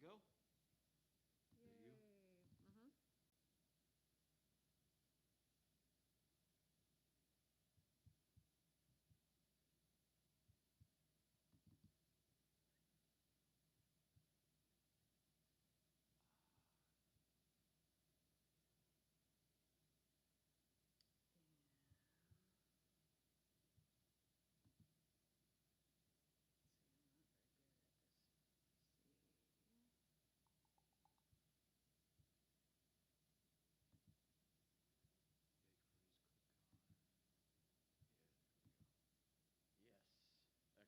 go. There you go. Yay. Mm-hmm. See, I'm not very good at this. See. Yeah, you can probably just click on. Yeah, there we go. Yes. Excellent.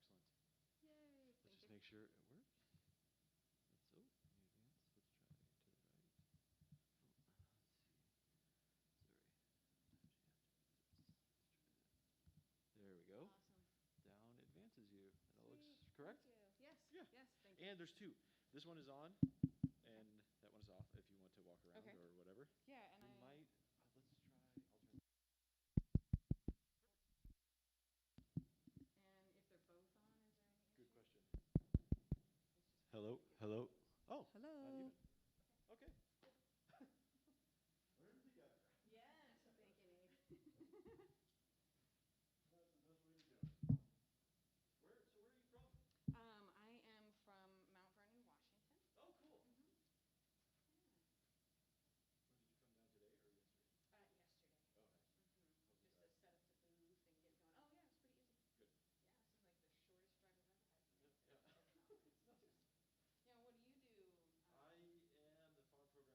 Yay. Let's Thank just you. make sure it works. Let's, oh, let me advance. Let's try to the right. Oh, let's see. Sorry. Sometimes you have to do this. Let's try that. There we go. Awesome. Down advances you. And that looks Sweet. Thank correct? you. Yes. Yeah. Yes. Thank you. And there's two. This one is on, Okay. and that one is off if you want to walk around Okay. or whatever. Yeah, and We I. might, let's try, I'll turn. And if they're both on, is there any Good issue? question. It's just Hello, to get hello. both. Oh, not Hello. even. Okay. Learn together. Yes. Thank you, Nate. That's the best way to do it. So where are you from? I am from Mount Vernon, Washington. Oh, cool. Mm-hmm. Yeah. When did you come down today or yesterday? Yesterday. Oh, nice. Mm-hmm. How's the Just to drive? set up the booth and get going. Oh yeah, it's pretty easy. Good. Yeah, this is like the shortest drive I've ever had from Yeah, Nate yeah. to the conference. Nice. Yeah, what do you do? I am the farm program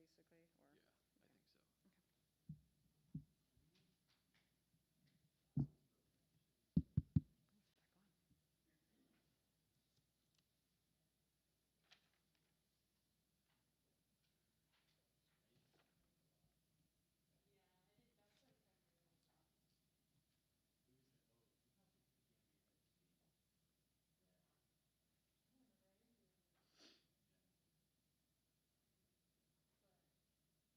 basically, or? Yeah, I think so. Okay. It's back on.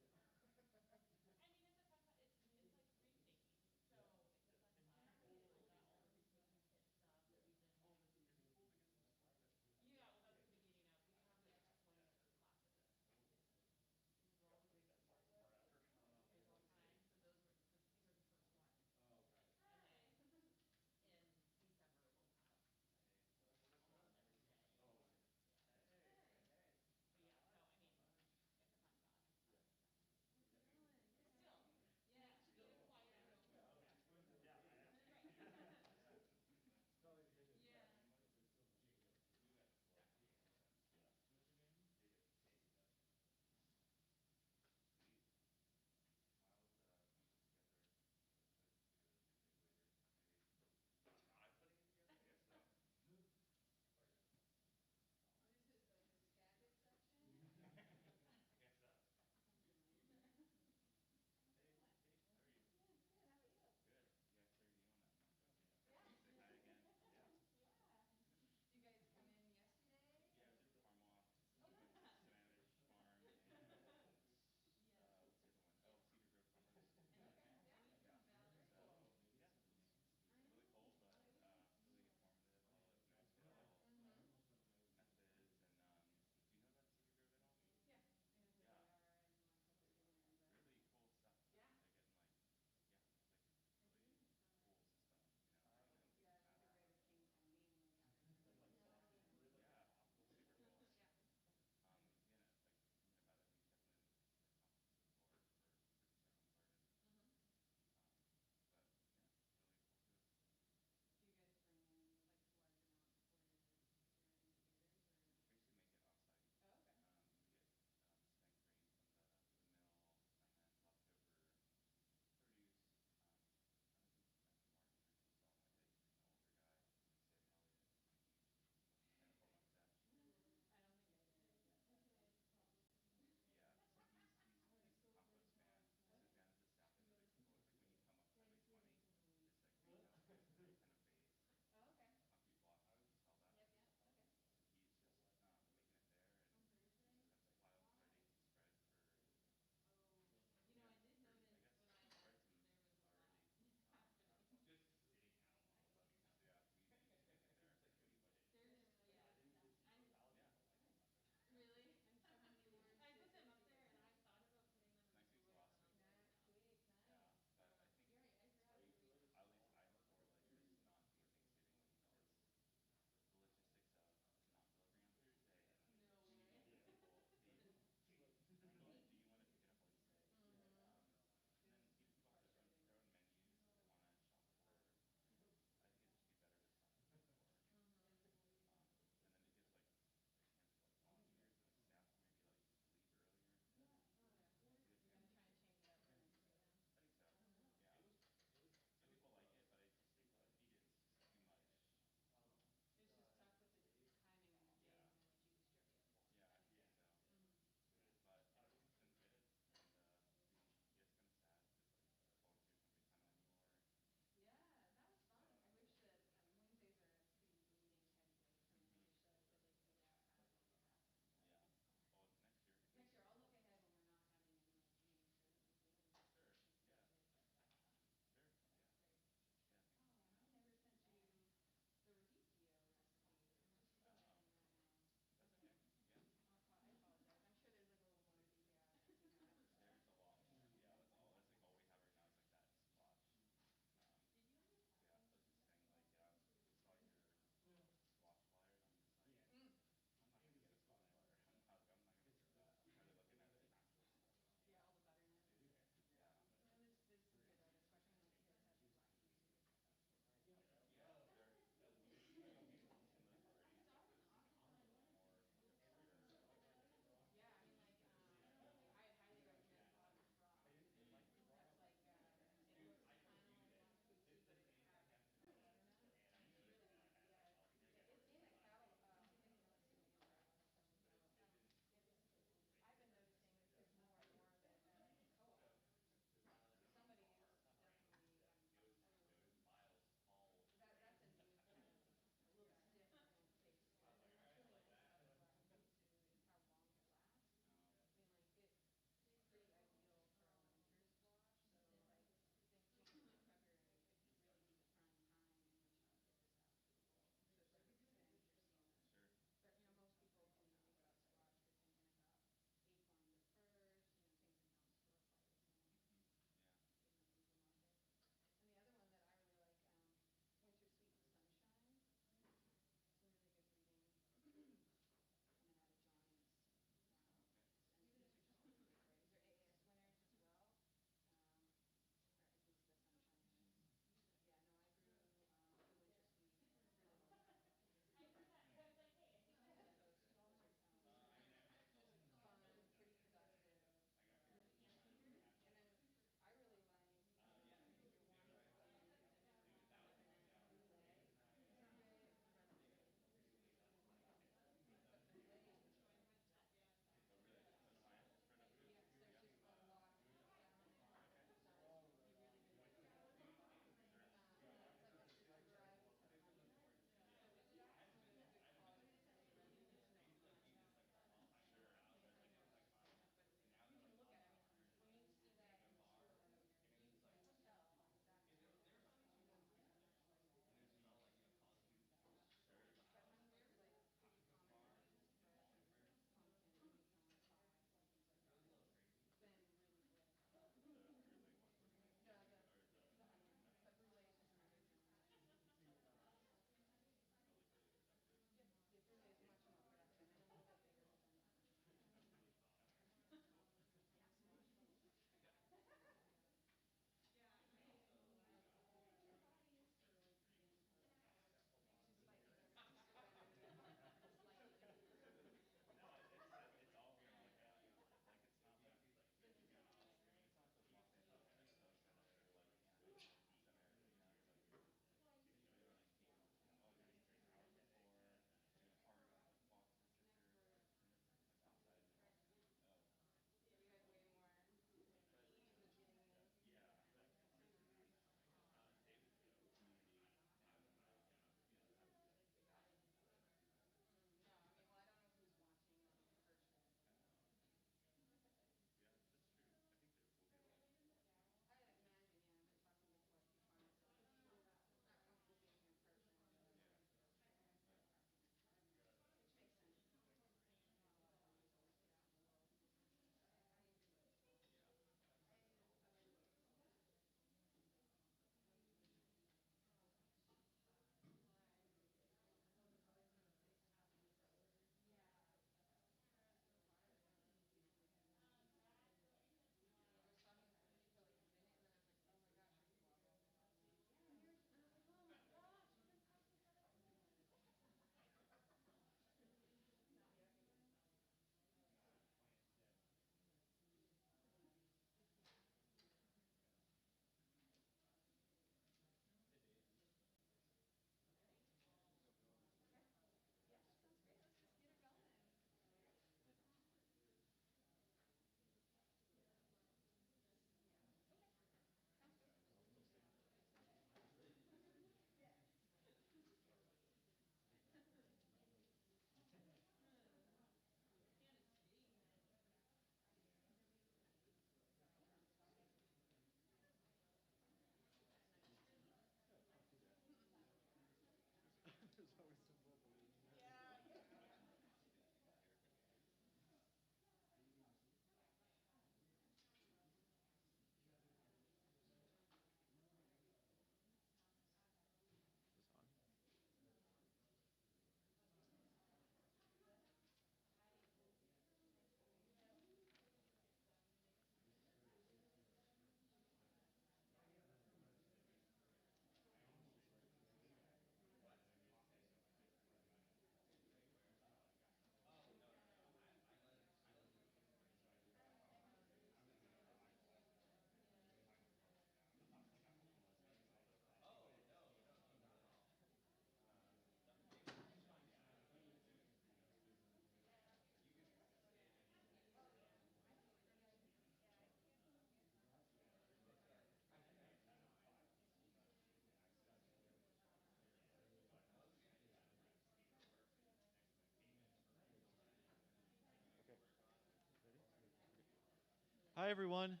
Hi, everyone.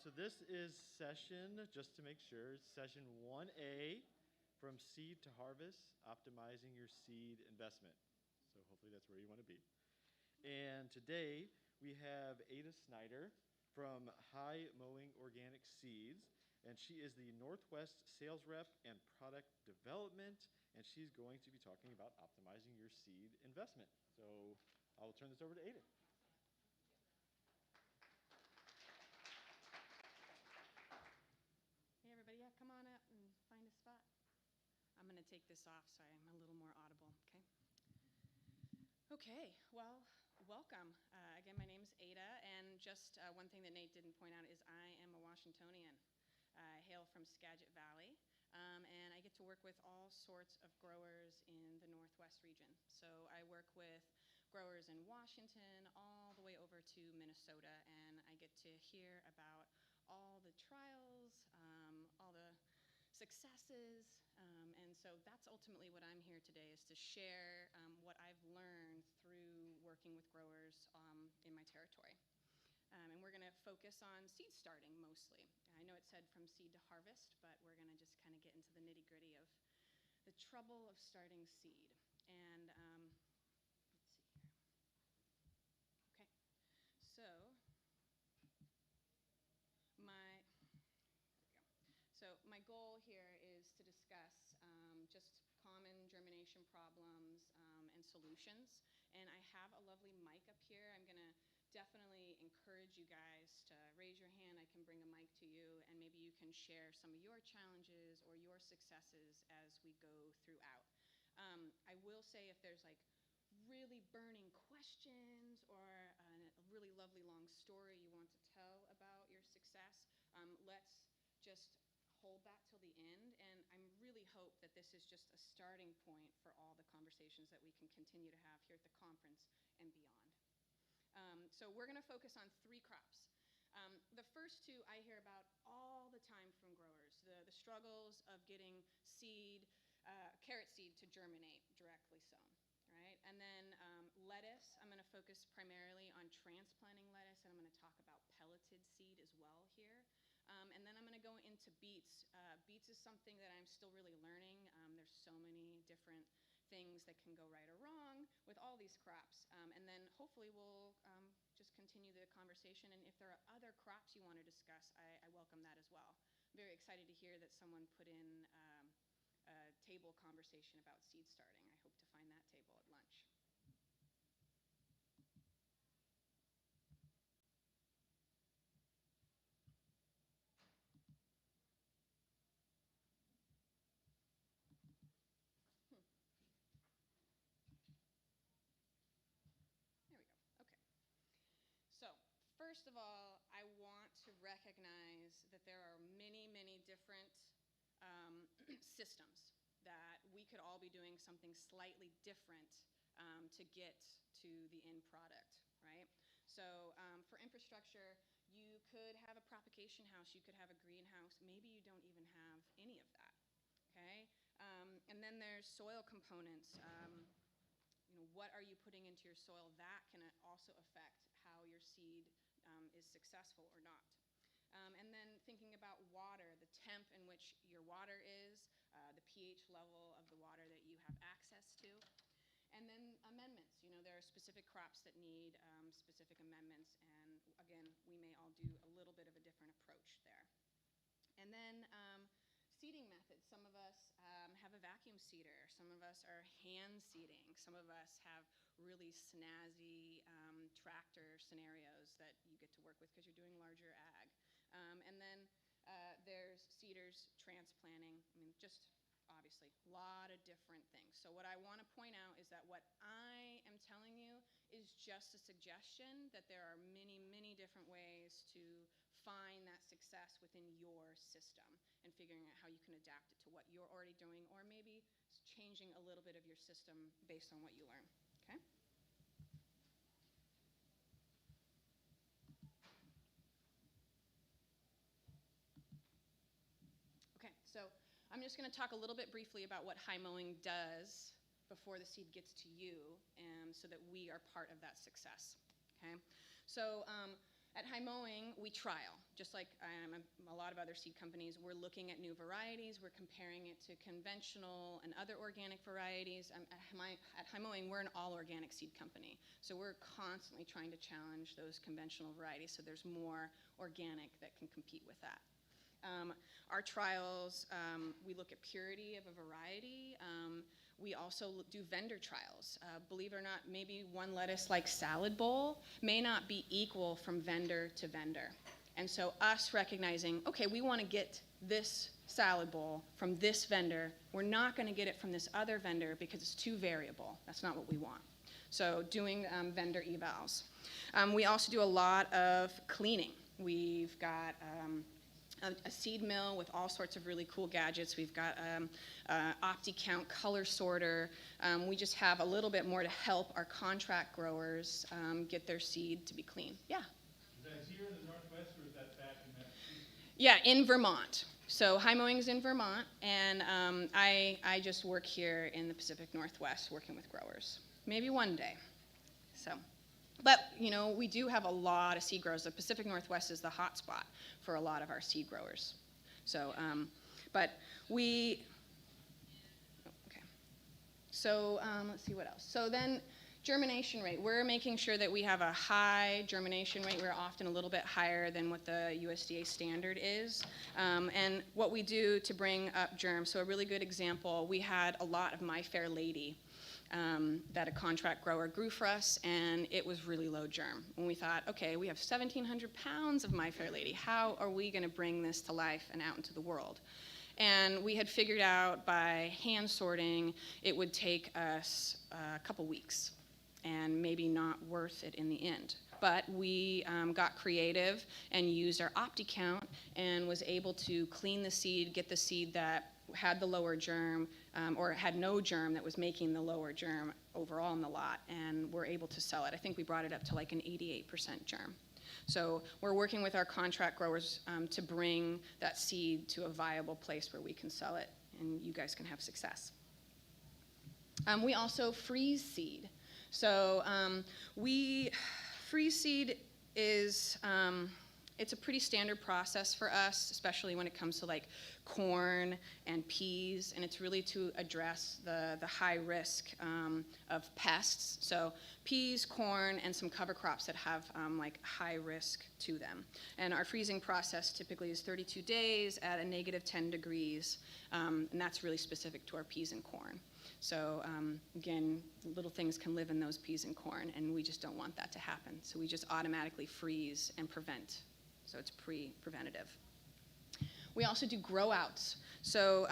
So this is session, just to make sure, session 1A from seed to harvest, optimizing your seed investment. So hopefully that's where you want to be. And today we have Ada Snyder from High Mowing Organic Seeds, and she is the Northwest Sales Rep and Product Development, and she's going to be talking about optimizing your seed investment. So I will turn this over to Ada. Hey, everybody, yeah, come on up and find a spot. I'm going to take this off so I'm a little more audible, okay? Okay, well, welcome. Again, my name's Ada, and just one thing that Nate didn't point out is I am a Washingtonian. I hail from Skagit Valley, and I get to work with all sorts of growers in the Northwest region. So I work with growers in Washington all the way over to Minnesota, and I get to hear about all the trials, all the successes, and so that's ultimately what I'm here today, is to share what I've learned through working with growers in my territory. And we're going to focus on seed starting mostly. I know it said from seed to harvest, but we're going to just kind of get into the nitty-gritty of the trouble of starting seed. And let's see here. Okay, so my goal here is to discuss just common germination problems and solutions. And I have a lovely mic up here. I'm going to definitely encourage you guys to raise your hand. I can bring a mic to you, and maybe you can share some of your challenges or your successes as we go throughout. I will say, if there's like really burning questions or a really lovely long story you want to tell about your success, let's just hold that till the end. And I really hope that this is just a starting point for all the conversations that we can continue to have here at the conference and beyond. So we're going to focus on 3 crops. The first 2 I hear about all the time from growers, the struggles of getting seed, carrot seed to germinate directly sown. Right? And then lettuce, I'm going to focus primarily on transplanting lettuce, and I'm going to talk about pelleted seed as well here. And then I'm going to go into beets. Beets is something that I'm still really learning. There's so many different things that can go right or wrong with all these crops. And then hopefully we'll just continue the conversation. And if there are other crops you want to discuss, I welcome that as well. I'm very excited to hear that someone put in a table conversation about seed starting. I hope to find that table at lunch. There we go. Okay. So first of all, I want to recognize that there are many, many different systems that we could all be doing something slightly different to get to the end product, right? So for infrastructure, you could have a propagation house, you could have a greenhouse, maybe you don't even have any of that, okay? And then there's soil components. What are you putting into your soil? That can also affect how your seed is successful or not. And then thinking about water, the temp in which your water is, the pH level of the water that you have access to. And then amendments. There are specific crops that need specific amendments, and again, we may all do a little bit of a different approach there. And then seeding methods. Some of us have a vacuum seeder. Some of us are hand seeding. Some of us have really snazzy tractor scenarios that you get to work with because you're doing larger ag. And then there's seeders, transplanting. Just obviously a lot of different things. So what I want to point out is that what I am telling you is just a suggestion, that there are many, many different ways to find that success within your system and figuring out how you can adapt it to what you're already doing, or maybe changing a little bit of your system based on what you learn, okay? Okay, so I'm just going to talk a little bit briefly about what high mowing does before the seed gets to you, and so that we are part of that success, okay? So At High Mowing, we trial, just like a lot of other seed companies. We're looking at new varieties. We're comparing it to conventional and other organic varieties. At High Mowing, we're an all-organic seed company. So we're constantly trying to challenge those conventional varieties so there's more organic that can compete with that. Our trials, we look at purity of a variety. We also do vendor trials. Believe it or not, maybe one lettuce like salad bowl may not be equal from vendor to vendor. And so us recognizing, okay, we want to get this salad bowl from this vendor. We're not going to get it from this other vendor because it's too variable. That's not what we want. So doing vendor evals. We also do a lot of cleaning. We've got a seed mill with all sorts of really cool gadgets. We've got OptiCount color sorter. We just have a little bit more to help our contract growers get their seed to be clean. Yeah? Is that here in the Northwest or is that back in Massachusetts? Yeah, in Vermont. So High Mowing's in Vermont, and I just work here in the Pacific Northwest working with growers. Maybe one day. So. But, you know, we do have a lot of seed growers. The Pacific Northwest is the hot spot for a lot of our seed growers. So, but we, okay. So let's see what else. So then germination rate. We're making sure that we have a high germination rate. We're often a little bit higher than what the USDA standard is. And what we do to bring up germs. So a really good example, we had a lot of My Fair Lady that a contract grower grew for us, and it was really low germ. And we thought, okay, we have 1,700 pounds of My Fair Lady. How are we going to bring this to life and out into the world? And we had figured out by hand sorting, it would take us a couple weeks, and maybe not worth it in the end. But we got creative and used our OptiCount and was able to clean the seed, get the seed that had the lower germ, or had no germ that was making the lower germ overall in the lot, and we're able to sell it. I think we brought it up to like an 88% germ. So we're working with our contract growers to bring that seed to a viable place where we can sell it and you guys can have success. We also freeze seed. So freeze seed is, it's a pretty standard process for us, especially when it comes to like corn and peas, and it's really to address the high risk of pests. So peas, corn, and some cover crops that have like high risk to them. And our freezing process typically is 32 days at a negative 10 degrees, and that's really specific to our peas and corn. So again, little things can live in those peas and corn, and we just don't want that to happen. So we just automatically freeze and prevent. So it's preventative. We also do grow outs. So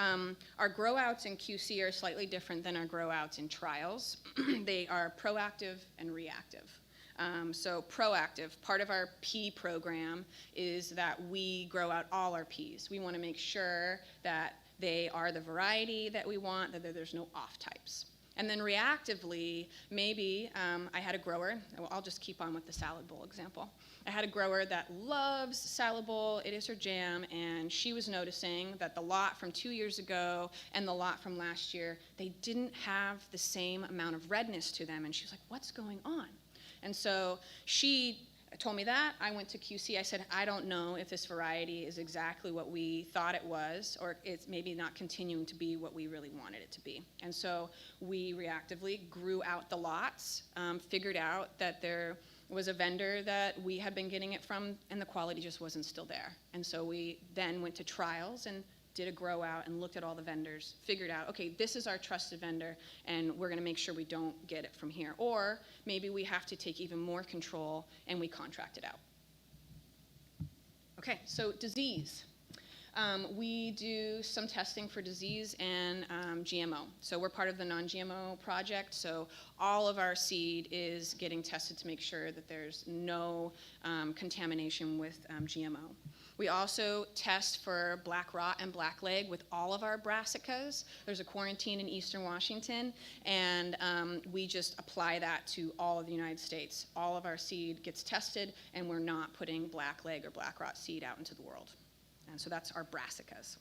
our grow outs in QC are slightly different than our grow outs in trials. They are proactive and reactive. So proactive, part of our pea program is that we grow out all our peas. We want to make sure that they are the variety that we want, that there's no off types. And then reactively, maybe I had a grower, I'll just keep on with the salad bowl example. I had a grower that loves salad bowl, it is her jam, and she was noticing that the lot from 2 years ago and the lot from last year, they didn't have the same amount of redness to them, and she was like, what's going on? And so she told me that. I went to QC. I said, I don't know if this variety is exactly what we thought it was, or it's maybe not continuing to be what we really wanted it to be. And so we reactively grew out the lots, figured out that there was a vendor that we had been getting it from, and the quality just wasn't still there. And so we then went to trials and did a grow out and looked at all the vendors, figured out, okay, this is our trusted vendor, and we're going to make sure we don't get it from here. Or maybe we have to take even more control and we contract it out. Okay, so disease. We do some testing for disease and GMO. So we're part of the non-GMO project, so all of our seed is getting tested to make sure that there's no contamination with GMO. We also test for black rot and blackleg with all of our brassicas. There's a quarantine in Eastern Washington, and we just apply that to all of the United States. All of our seed gets tested, and we're not putting blackleg or black rot seed out into the world. And so that's our brassicas.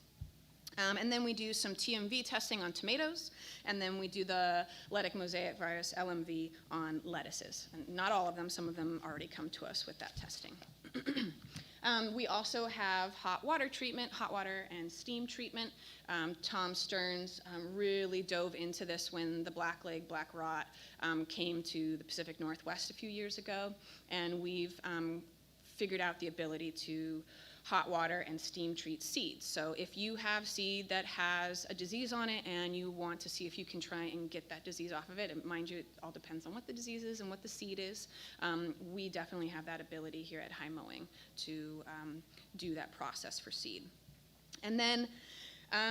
And then we do some TMV testing on tomatoes, and then we do the Letic mosaic virus, LMV, on lettuces. And not all of them, some of them already come to us with that testing. We also have hot water treatment, hot water and steam treatment. Tom Stearns really dove into this when the blackleg, black rot came to the Pacific Northwest a few years ago, and we've figured out the ability to hot water and steam treat seeds. So if you have seed that has a disease on it and you want to see if you can try and get that disease off of it, and mind you, it all depends on what the disease is and what the seed is, we definitely have that ability here at High Mowing to do that process for seed. And then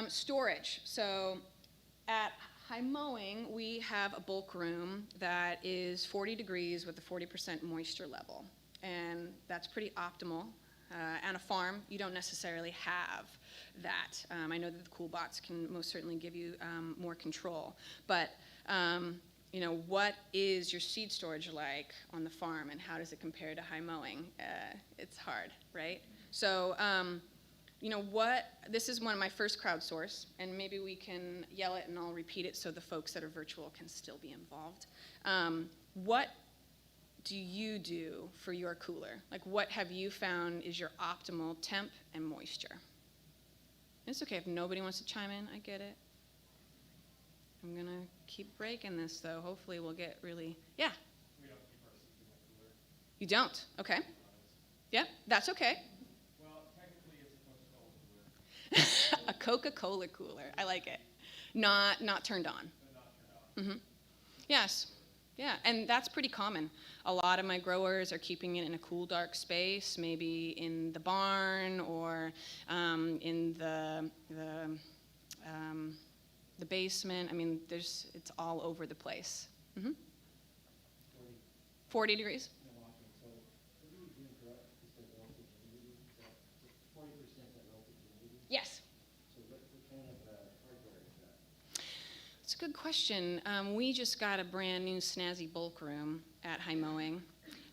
storage. So at High Mowing, we have a bulk room that is 40 degrees with a 40% moisture level, and that's pretty optimal. On a farm, you don't necessarily have that. I know that the CoolBots can most certainly give you more control, but what is your seed storage like on the farm, and how does it compare to High Mowing? It's hard, right? So, this is one of my first crowdsource, and maybe we can yell it and I'll repeat it so the folks that are virtual can still be involved. What do you do for your cooler? Like, what have you found is your optimal temp and moisture? It's okay if nobody wants to chime in, I get it. I'm gonna keep breaking this though. Hopefully we'll get really, yeah. We don't keep our seeds in the cooler. You don't, okay. Yeah, that's okay. Well, technically it's a Coca-Cola cooler, A Coca-Cola cooler, I like it. Not turned on. but not turned off. Mm-hmm. Yes. Yeah, and that's pretty common. A lot of my growers are keeping it in a cool, dark space, maybe in the barn or in the basement. I mean, it's all over the place. Mm-hmm. 40 degrees? So, what do you do correct? You said relative humidity. Is that 40% that relative humidity? Yes. So, what kind of hardware is that? It's a good question. We just got a brand new snazzy bulk room at High Mowing,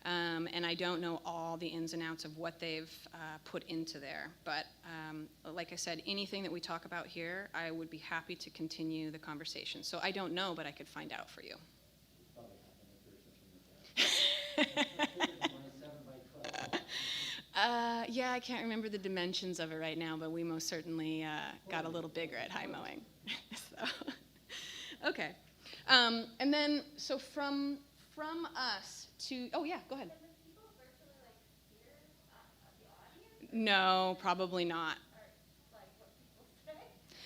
and I don't know all the ins and outs of what they've put into there. But like I said, anything that we talk about here, I would be happy to continue the conversation. So I don't know, but I could find out for you. Probably happened if there's something like that. 7 by 12. Yeah, I can't remember the dimensions of it right now, but we most certainly got a little bigger at High Mowing. So. Okay, and then so from us to yeah, go ahead. No, probably not.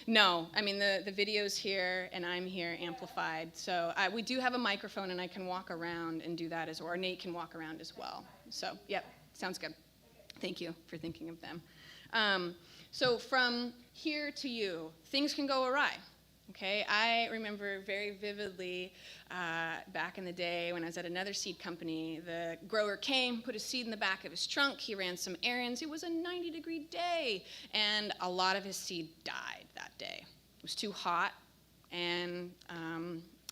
No, I mean the video's here and I'm here amplified. So we do have a microphone and I can walk around and do that or Nate can walk around as well. So yep, sounds good. Thank you for thinking of them. So from here to you, things can go awry. Okay, I remember very vividly back in the day when I was at another seed company, the grower came, put a seed in the back of his trunk, he ran some errands, it was a 90-degree day, and a lot of his seed died that day. It was too hot, and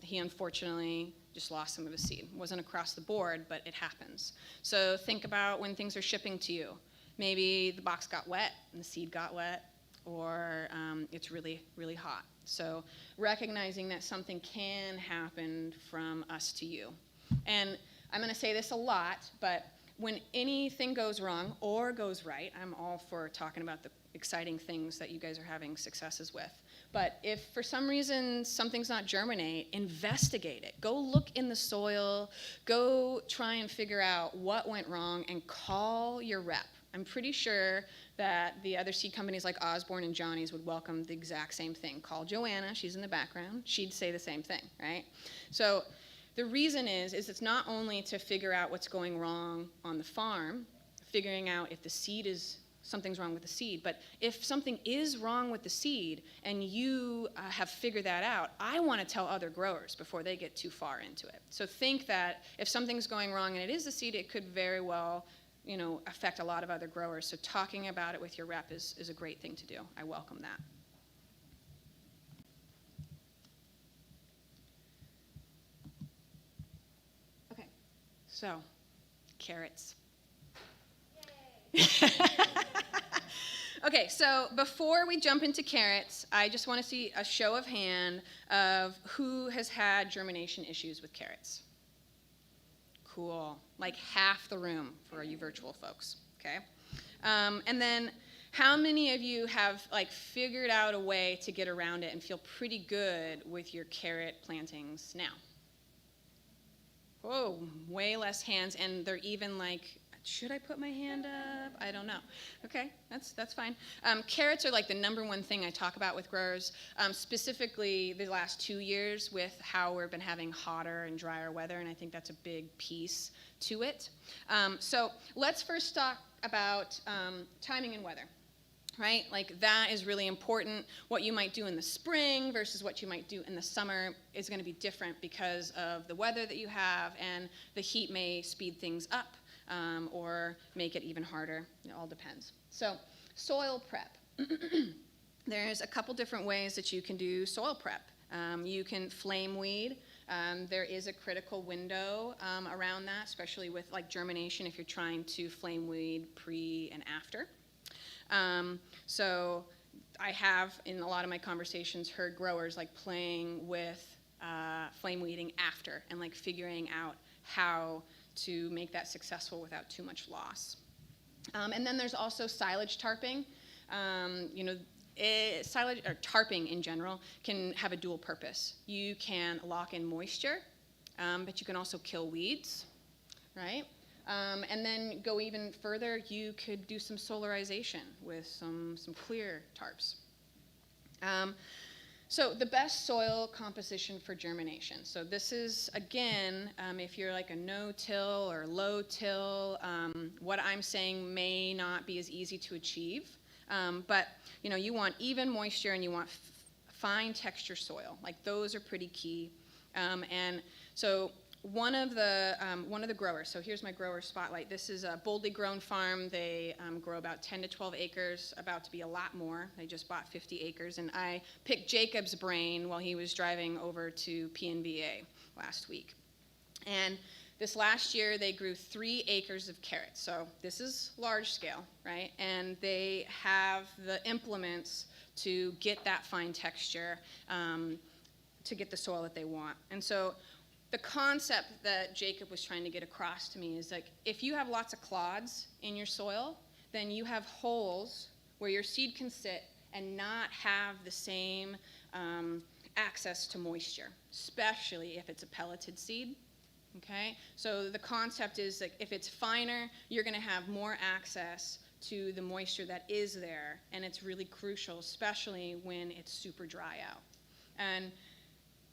he unfortunately just lost some of his seed. It wasn't across the board, but it happens. So think about when things are shipping to you. Maybe the box got wet and the seed got wet, or it's really, really hot. So recognizing that something can happen from us to you. And I'm going to say this a lot, but when anything goes wrong or goes right, I'm all for talking about the exciting things that you guys are having successes with. But if for some reason something's not germinate, investigate it. Go look in the soil, go try and figure out what went wrong, and call your rep. I'm pretty sure that the other seed companies like Osborne and Johnny's would welcome the exact same thing. Call Joanna, she's in the background, she'd say the same thing, right? So the reason is it's not only to figure out what's going wrong on the farm, figuring out if the seed is, something's wrong with the seed, but if something is wrong with the seed and you have figured that out, I want to tell other growers before they get too far into it. So think that if something's going wrong and it is the seed, it could very well affect a lot of other growers. So talking about it with your rep is a great thing to do. I welcome that. Okay, so carrots. Okay, so before we jump into carrots, I just want to see a show of hand of who has had germination issues with carrots. Cool. Like half the room for you virtual folks. okay? And then how many of you have like figured out a way to get around it and feel pretty good with your carrot plantings now? Whoa, way less hands, and they're even like, should I put my hand up? I don't know. Okay, that's fine. Carrots are like the #1 thing I talk about with growers, specifically the last 2 years with how we've been having hotter and drier weather, and I think that's a big piece to it. So let's first talk about timing and weather. Right? Like that is really important. What you might do in the spring versus what you might do in the summer is going to be different because of the weather that you have, and the heat may speed things up or make it even harder. It all depends. So soil prep. There's a couple different ways that you can do soil prep. You can flame weed. There is a critical window around that, especially with like germination if you're trying to flame weed pre and after. So I have, in a lot of my conversations, heard growers like playing with flame weeding after and like figuring out how to make that successful without too much loss. And then there's also silage tarping. Silage or tarping in general can have a dual purpose. You can lock in moisture, but you can also kill weeds, right? And then go even further, you could do some solarization with some clear tarps. So the best soil composition for germination. So this is, again, if you're like a no-till or low-till, what I'm saying may not be as easy to achieve. But you want even moisture and you want fine texture soil. Like those are pretty key. And so one of the growers, so here's my grower spotlight. This is a Boldly Grown Farm. They grow about 10 to 12 acres, about to be a lot more. They just bought 50 acres. And I picked Jacob's brain while he was driving over to PNVA last week. And this last year, they grew 3 acres of carrots. So this is large scale, right? And they have the implements to get that fine texture, to get the soil that they want. And so the concept that Jacob was trying to get across to me is like, if you have lots of clods in your soil, then you have holes where your seed can sit and not have the same access to moisture, especially if it's a pelleted seed. Okay, so the concept is like if it's finer, you're going to have more access to the moisture that is there, and it's really crucial, especially when it's super dry out. And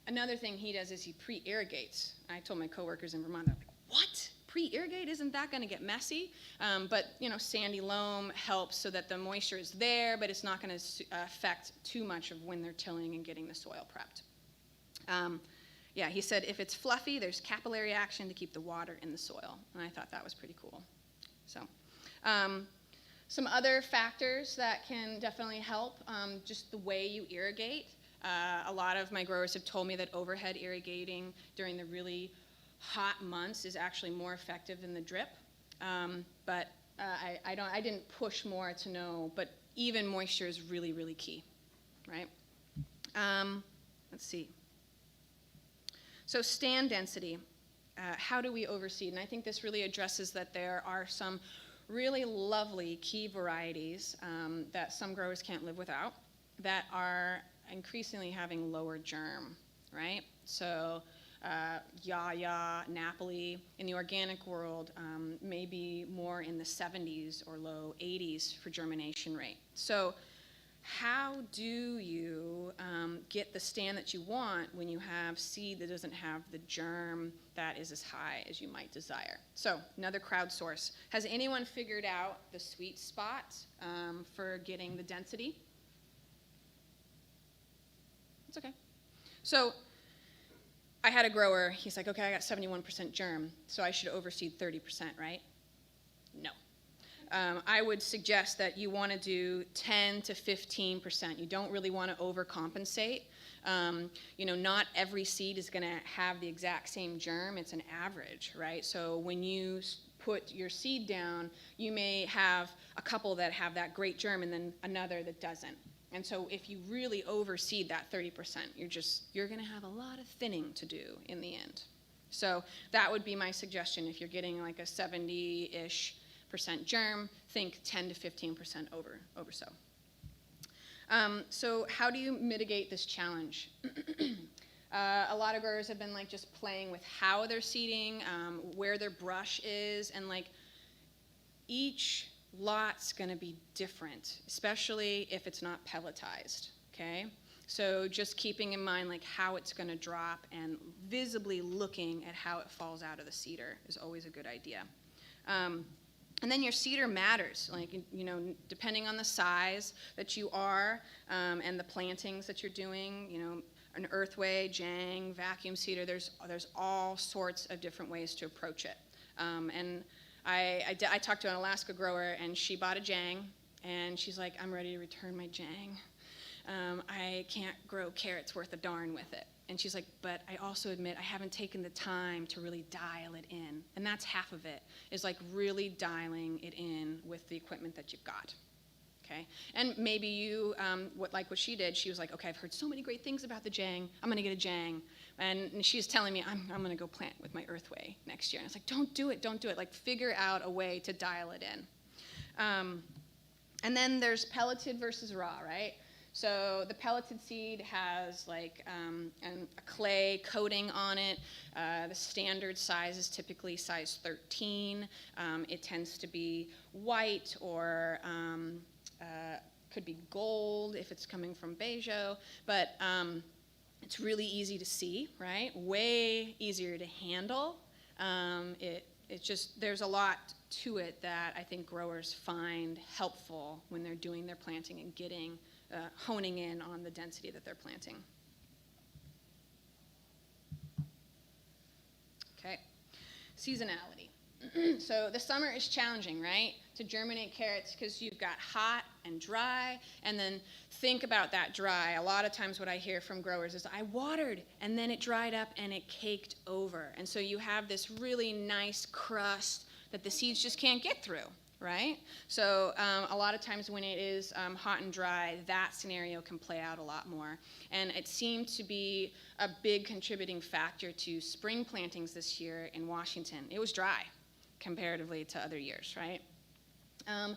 another thing he does is he pre-irrigates. I told my coworkers in Vermont, they're like, what? Pre-irrigate? Isn't that going to get messy? But sandy loam helps so that the moisture is there, but it's not going to affect too much of when they're tilling and getting the soil prepped. Yeah, he said if it's fluffy, there's capillary action to keep the water in the soil, and I thought that was pretty cool. So, some other factors that can definitely help, just the way you irrigate. A lot of my growers have told me that overhead irrigating during the really hot months is actually more effective than the drip, but I didn't push more to know, but even moisture is really, really key, right? Let's see. So stand density, how do we overseed? And I think this really addresses that there are some really lovely key varieties that some growers can't live without that are increasingly having lower germ, right? So Yaya, Napoli, in the organic world, maybe more in the 70s or low 80s for germination rate. So how do you get the stand that you want when you have seed that doesn't have the germ that is as high as you might desire? So another crowdsource. Has anyone figured out the sweet spot for getting the density? It's okay. So I had a grower. He's like, okay, I got 71% germ, so I should overseed 30%, right? No. I would suggest that you want to do 10 to 15%. You don't really want to overcompensate. Not every seed is going to have the exact same germ. It's an average, right? So when you put your seed down, you may have a couple that have that great germ and then another that doesn't. And so if you really overseed that 30%, you're going to have a lot of thinning to do in the end. So that would be my suggestion if you're getting like a 70-ish% germ, think 10 to 15% over so. So how do you mitigate this challenge? A lot of growers have been like just playing with how they're seeding, where their brush is, and like each lot's gonna be different, especially if it's not pelletized, okay? So just keeping in mind like how it's gonna drop and visibly looking at how it falls out of the seeder is always a good idea. And then your seeder matters, like, you know, depending on the size that you are and the plantings that you're doing, you know, an earthway, jang, vacuum seeder, there's all sorts of different ways to approach it. And I talked to an Alaska grower, and she bought a jang, and she's like, I'm ready to return my jang. I can't grow carrots worth a darn with it. And she's like, but I also admit I haven't taken the time to really dial it in. And that's half of it, is like really dialing it in with the equipment that you've got. Okay? And maybe you, like what she did, she was like, okay, I've heard so many great things about the jang. I'm going to get a jang. And she's telling me, I'm going to go plant with my earthway next year. And I was like, don't do it. Like, figure out a way to dial it in. And then there's pelleted versus raw, right? So the pelleted seed has like a clay coating on it. The standard size is typically size 13. It tends to be white or could be gold if it's coming from Beijing, but it's really easy to see, right? Way easier to handle. It's just, there's a lot to it that I think growers find helpful when they're doing their planting and honing in on the density that they're planting. Okay, seasonality. So the summer is challenging, right, to germinate carrots because you've got hot and dry, and then think about that dry. A lot of times what I hear from growers is, I watered, and then it dried up and it caked over. And so you have this really nice crust that the seeds just can't get through, right? So a lot of times when it is hot and dry, that scenario can play out a lot more. And it seemed to be a big contributing factor to spring plantings this year in Washington. It was dry comparatively to other years, right? And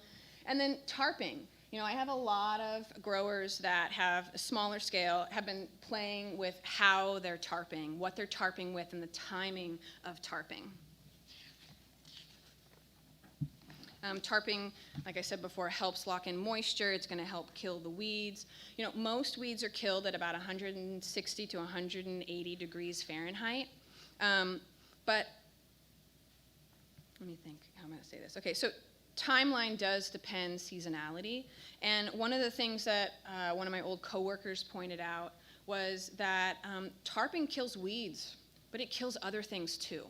then tarping. You know, I have a lot of growers that have a smaller scale, have been playing with how they're tarping, what they're tarping with, and the timing of tarping. Tarping, like I said before, helps lock in moisture. It's going to help kill the weeds. You know, most weeds are killed at about 160 to 180 degrees Fahrenheit. But let me think how I'm going to say this. Okay, so timeline does depend seasonality. And one of the things that one of my old coworkers pointed out was that tarping kills weeds, but it kills other things too.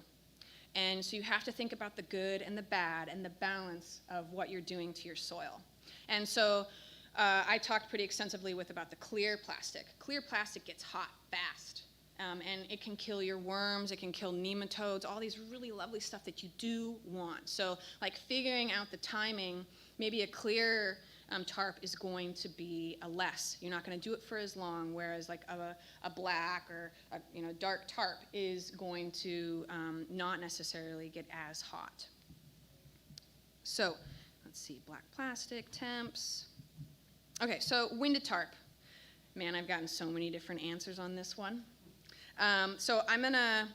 And so you have to think about the good and the bad and the balance of what you're doing to your soil. And so I talked pretty extensively about the clear plastic. Clear plastic gets hot fast, and it can kill your worms, it can kill nematodes, all these really lovely stuff that you do want. So like figuring out the timing, maybe a clear tarp is going to be a less. You're not going to do it for as long, whereas like a black or a dark tarp is going to not necessarily get as hot. So let's see, black plastic, temps. Okay, so winded tarp. Man, I've gotten so many different answers on this one. So I'm going to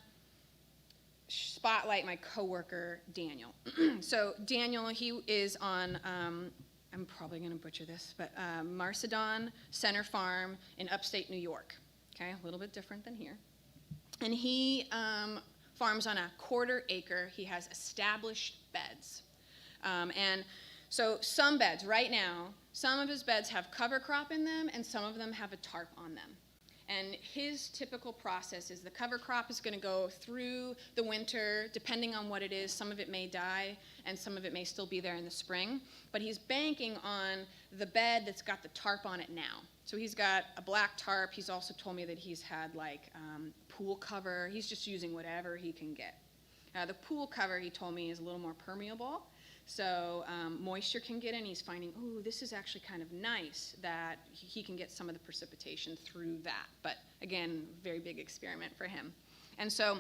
spotlight my coworker, Daniel. So Daniel, he is on, I'm probably going to butcher this, but Marcedon Center Farm in upstate New York. Okay, a little bit different than here. And he farms on a 1/4 acre. He has established beds. And so some beds, right now, some of his beds have cover crop in them, and some of them have a tarp on them. And his typical process is the cover crop is going to go through the winter, depending on what it is. Some of it may die, and some of it may still be there in the spring. But he's banking on the bed that's got the tarp on it now. So he's got a black tarp. He's also told me that he's had like pool cover. He's just using whatever he can get. The pool cover, he told me, is a little more permeable. So moisture can get in. He's finding, ooh, this is actually kind of nice that he can get some of the precipitation through that. But again, very big experiment for him. And so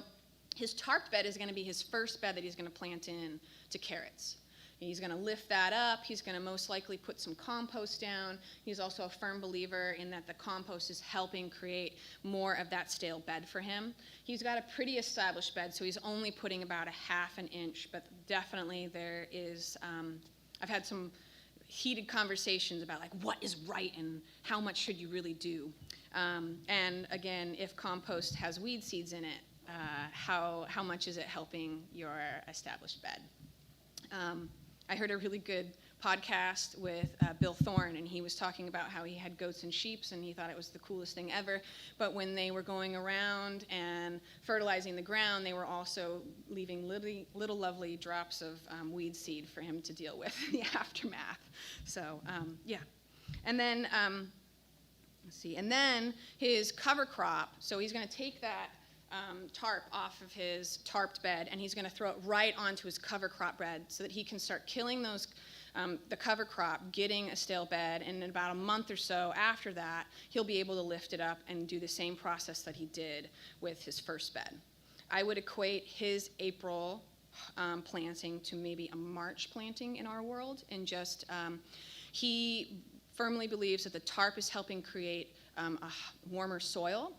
his tarp bed is going to be his first bed that he's going to plant in to carrots. He's going to lift that up. He's going to most likely put some compost down. He's also a firm believer in that the compost is helping create more of that stale bed for him. He's got a pretty established bed, so he's only putting about a half an inch, but definitely there is, I've had some heated conversations about like what is right and how much should you really do. And again, if compost has weed seeds in it, how much is it helping your established bed? I heard a really good podcast with Bill Thorne, and he was talking about how he had goats and sheep, and he thought it was the coolest thing ever. But when they were going around and fertilizing the ground, they were also leaving little lovely drops of weed seed for him to deal with in the aftermath. So, yeah. And then, let's see, and then his cover crop, so he's going to take that tarp off of his tarped bed, and he's going to throw it right onto his cover crop bed so that he can start killing those, the cover crop, getting a stale bed, and in about a month or so after that, he'll be able to lift it up and do the same process that he did with his first bed. I would equate his April planting to maybe a March planting in our world, and just he firmly believes that the tarp is helping create a warmer soil.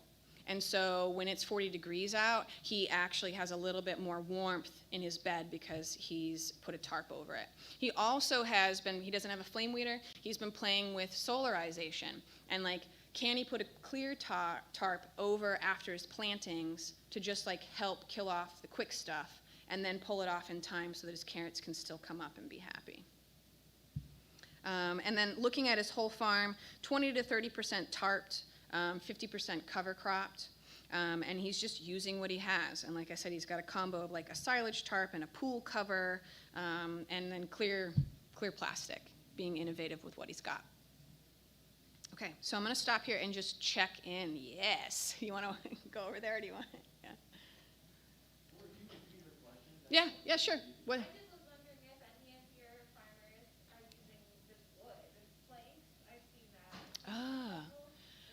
And so when it's 40 degrees out, he actually has a little bit more warmth in his bed because he's put a tarp over it. He also has been, he doesn't have a flame weeder, he's been playing with solarization. And like, can he put a clear tarp over after his plantings to just like help kill off the quick stuff and then pull it off in time so that his carrots can still come up and be happy. And then looking at his whole farm, 20 to 30% tarped, 50% cover cropped, and he's just using what he has. And like I said, he's got a combo of like a silage tarp and a pool cover, and then clear plastic, being innovative with what he's got. Okay, so I'm going to stop here and just check in. Yes. You want to go over there, or do you want? Yeah. Yeah, sure. What? I just was wondering if any of your farmers are using just wood planks. I've seen that Ah.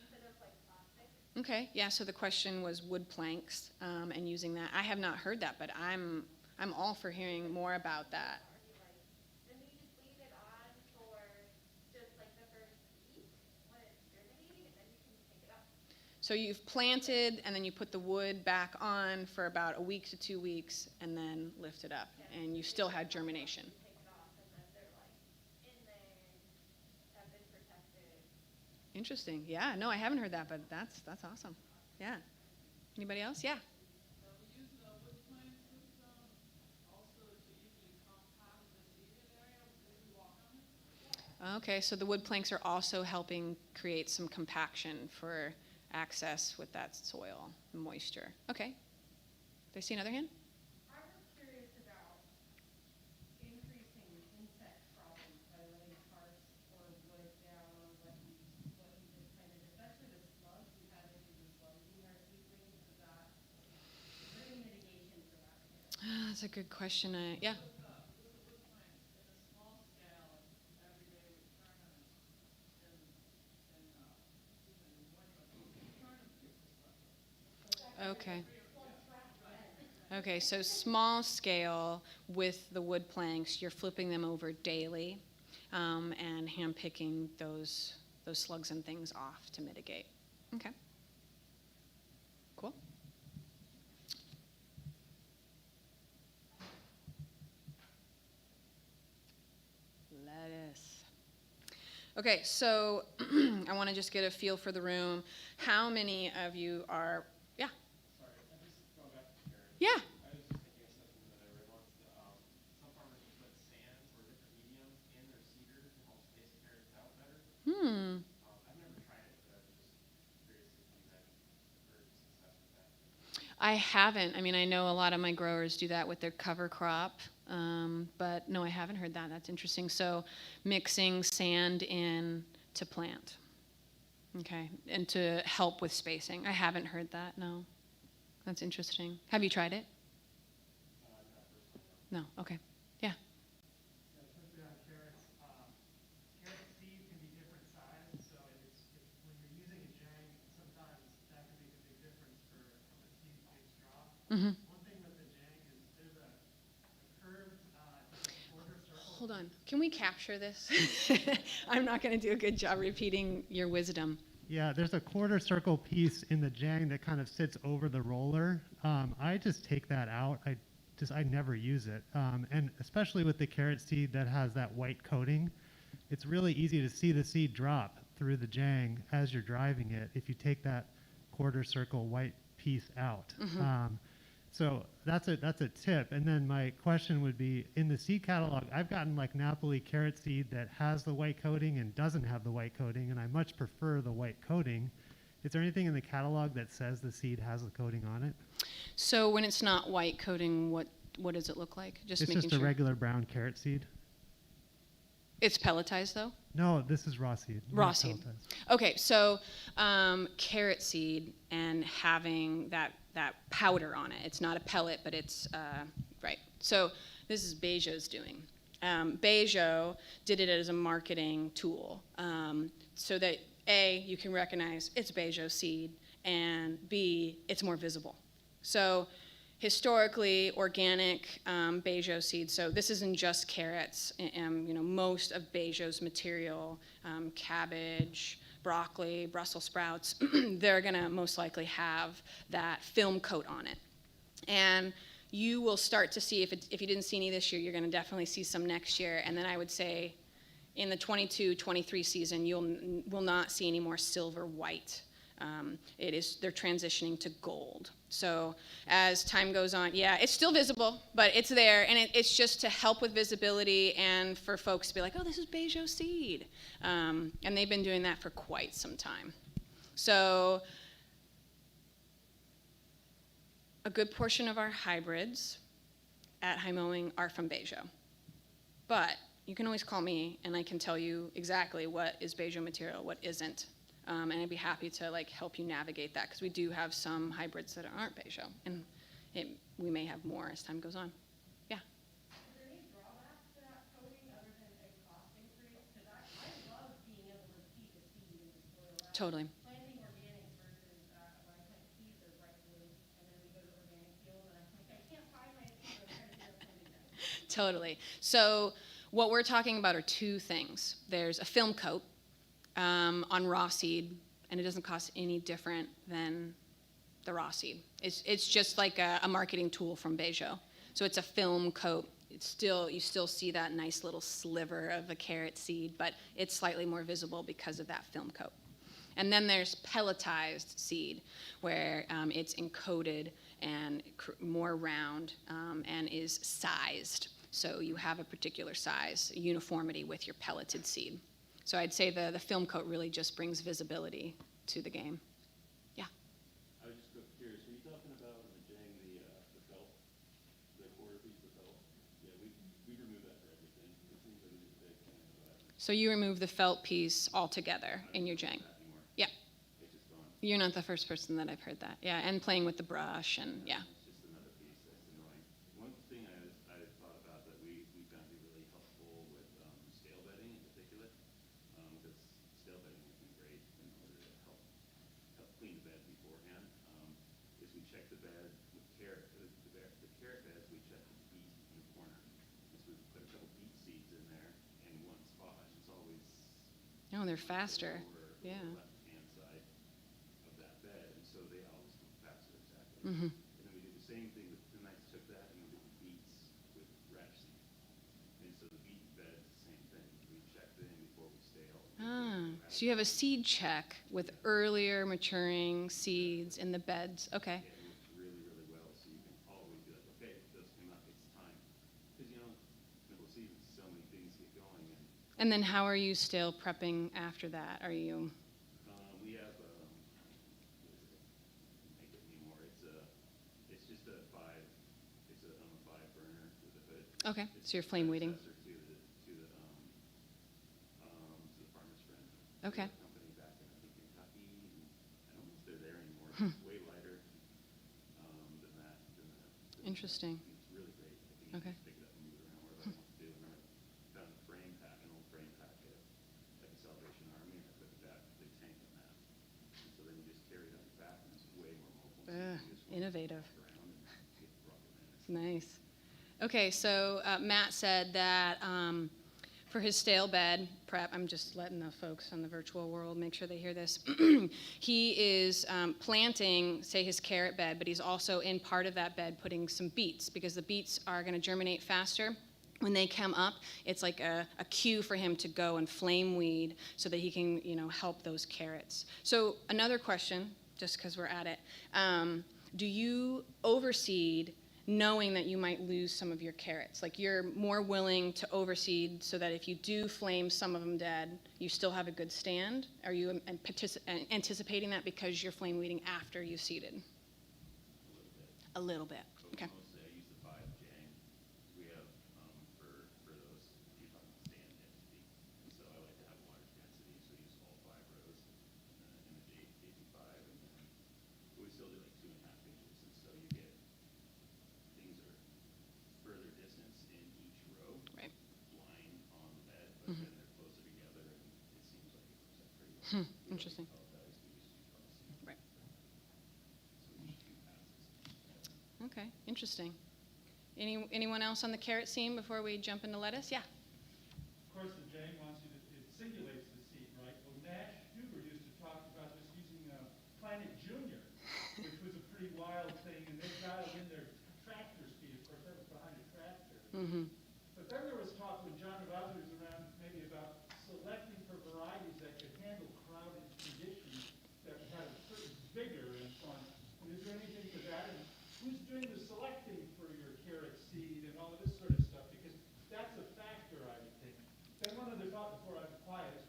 instead of like plastic. Okay, yeah, so the question was wood planks and using that. I have not heard that, but I'm all for hearing more about that. Then you just leave it on for just like the first week when it's germinating, and then you can pick it up. So you've planted, and then you put the wood back on for about a week to 2 weeks, and then lift it up, and you still had germination. Take it off, and then they're like in there, have been protected. Interesting. Yeah, no, I haven't heard that, but that's awesome. Yeah. Anybody else? Yeah. Okay, so the wood planks are also helping create some compaction for access with that soil moisture. Okay. Did I see another hand? I was curious about increasing insect problems by letting tarps or wood down on what you just planted, especially the slugs. We had issues with slugs in our seedlings. Is there any mitigation for that? That's a good question. Yeah. Okay. Okay, so small scale with the wood planks, you're flipping them over daily and hand picking those slugs and things off to mitigate. Okay. Cool. Lettuce. Okay, so I want to just get a feel for the room. How many of you are, yeah? Sorry, I'm just going back to carrots. Yeah. I was just thinking of something that I read once. Some farmers will put sands or different mediums in their seeder to help space carrots out better. I've never tried it, but I was just curious if you had heard success with that. I haven't. I mean, I know a lot of my growers do that with their cover crop, but no, I haven't heard that. That's interesting. So mixing sand in to plant. Okay, and to help with spacing. I haven't heard that, no. That's interesting. Have you tried it? No, okay. Yeah. Quickly on carrots, carrot seed can be different size, so when you're using a jang, sometimes that can make a big difference for how the seed gets dropped. Mm-hmm. One thing with the jang is there's a curved quarter circle hold on. Can we capture this? I'm not going to do a good job repeating your wisdom. Yeah, there's a quarter circle piece in the jang that kind of sits over the roller. I just take that out. I never use it. And especially with the carrot seed that has that white coating, it's really easy to see the seed drop through the jang as you're driving it if you take that quarter circle white piece out. So that's a tip. And then my question would be, in the seed catalog, I've gotten like Napoli carrot seed that has the white coating and doesn't have the white coating, and I much prefer the white coating. Is there anything in the catalog that says the seed has the coating on it? So when it's not white coating, what does it look like? It's just a regular brown carrot seed. It's pelletized, though? No, this is raw seed. Raw not seed. pelletized. Okay, so carrot seed and having that powder on it. It's not a pellet, but it's, right. So this is Beijo's doing. Beijo did it as a marketing tool so that, A, you can recognize it's Beijo seed, and B, it's more visible. So historically, organic Beijo seed, so this isn't just carrots. Most of Beijo's material, cabbage, broccoli, Brussels sprouts, they're going to most likely have that film coat on it. And you will start to see, if you didn't see any this year, you're going to definitely see some next year. And then I would say in the 22-23 season, you will not see any more silver white. They're transitioning to gold. So as time goes on, yeah, it's still visible, but it's there, and it's just to help with visibility and for folks to be like, oh, this is Beijo seed. And they've been doing that for quite some time. So a good portion of our hybrids at High Mowing are from Beijo. But you can always call me, and I can tell you exactly what is Beijo material, what isn't. And I'd be happy to help you navigate that, because we do have some hybrids that aren't Beijo, and we may have more as time goes on. Yeah. Is there any drawbacks to that coating other than a cost increase? Because I love being able to see the seed in the soil. Totally. Planting organic versus when I plant seeds, they're bright blue, and then we go to organic field, and I'm like, I can't find my seed. I'm trying to figure out planting that. Totally. So what we're talking about are two things. There's a film coat on raw seed, and it doesn't cost any different than the raw seed. It's just like a marketing tool from Beijo. So it's a film coat. You still see that nice little sliver of a carrot seed, but it's slightly more visible because of that film coat. And then there's pelletized seed, where it's encoded and more round and is sized. So you have a particular size, uniformity with your pelleted seed. So I'd say the film coat really just brings visibility to the game. Yeah. I was just curious, were you talking about in the jang the felt, the quarter piece of felt? Yeah, we remove that for everything. It seems like it's a big fan of that. So you remove the felt piece altogether in your jang. Yeah. It's just gone. You're not the first person that I've heard that. Yeah, and playing with the brush and yeah. It's just another piece that's annoying. One thing I thought about that we found to be really helpful with scale bedding in particular, because scale bedding has been great in order to help clean the bed beforehand, is we check the bed with carrot, the carrot beds, we check with beet in the corner. So we put a couple beet seeds in there in one spot. It's always Oh, they're faster. lower, Yeah. left-hand side of that bed, and so they always come faster, exactly. Mm-hmm. And then we did the same thing with, then I took that and we did the beets with rapeseed. And so the beet bed is the same thing. We checked it in before we stale. So you have a seed check with earlier maturing seeds in the beds. Okay. Yeah, it works really, really well, so you can always be like, okay, those came up, it's time. Because, middle of season, so many things get going, and And then how are you still prepping after that? Are you we have, make it anymore, it's just a 5 burner with a hood. okay? So you're flame weeding. Successor to the Farmer's Friend. Okay. Company back in, I think, Kentucky, and I don't know if they're there anymore. It's way lighter than that. Interesting. It's really great. I think Okay. you can just pick it up and move it around wherever I want to do. And I found a frame pack, an old frame pack at like a Salvation Army, and I put the big tank in that. And so then you just carry it on your back, and it's way more mobile. So you can just walk Innovative. around and get the rubber bands. Nice. Okay, so Matt said that for his stale bed prep, I'm just letting the folks on the virtual world make sure they hear this. He is planting, say, his carrot bed, but he's also in part of that bed putting some beets because the beets are going to germinate faster. When they come up, it's like a cue for him to go and flame weed so that he can, help those carrots. So another question, just because we're at it, do you overseed knowing that you might lose some of your carrots? Like you're more willing to overseed so that if you do flame some of them dead, you still have a good stand? Are you anticipating that because you're flame weeding after you seeded? A little bit. Okay. Mostly I use the 5 Jang. We have for those you're talking about stand density, and so I like to have water density, so I use all 5 rows in the JT5, and then we still do like 2.5 inches, and so you get things are further distance in each row, Right. lying on the bed, but then they're closer together, and it seems like it works out pretty well. We Interesting. don't apologize, we use 2 crosses. Right. So we use 2 passes. Okay, interesting. Anyone else on the carrot scene before we jump into lettuce? Yeah. Of course, the Jang wants you to, it singulates the seed, right? Well, Nash Huber used to talk about just using Planet Junior, which was a pretty wild thing, and they dialed in their tractor speed. Of course, that was behind a tractor. Mm-hmm. But then there was talk when John Ravazzi was around, maybe about selecting for varieties that could handle crowded conditions, that had a certain vigor and so on. And is there anything to that? And who's doing the selecting for your carrot seed and all of this sort of stuff? Because that's a factor, I would think. Then one other thought before I'm quiet.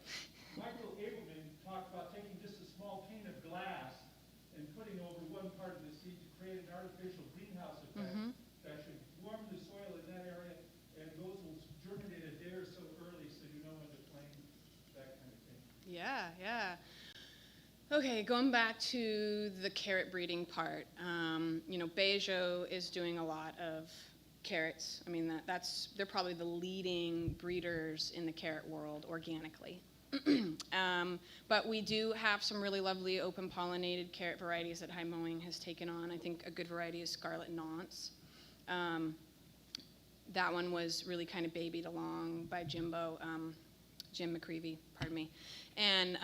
Michael Abelman talked about taking just a small pane of glass and putting over one part of the seed to create an artificial greenhouse effect that should warm the soil in that area, and those will germinate a day or so early so you know when to plant, that kind of thing. Yeah, yeah. Okay, going back to the carrot breeding part, Bejo is doing a lot of carrots. I mean, they're probably the leading breeders in the carrot world organically. But we do have some really lovely open pollinated carrot varieties that High Mowing has taken on. I think a good variety is Scarlet Nance. That one was really kind of babied along by Jim McCreevy, pardon me. And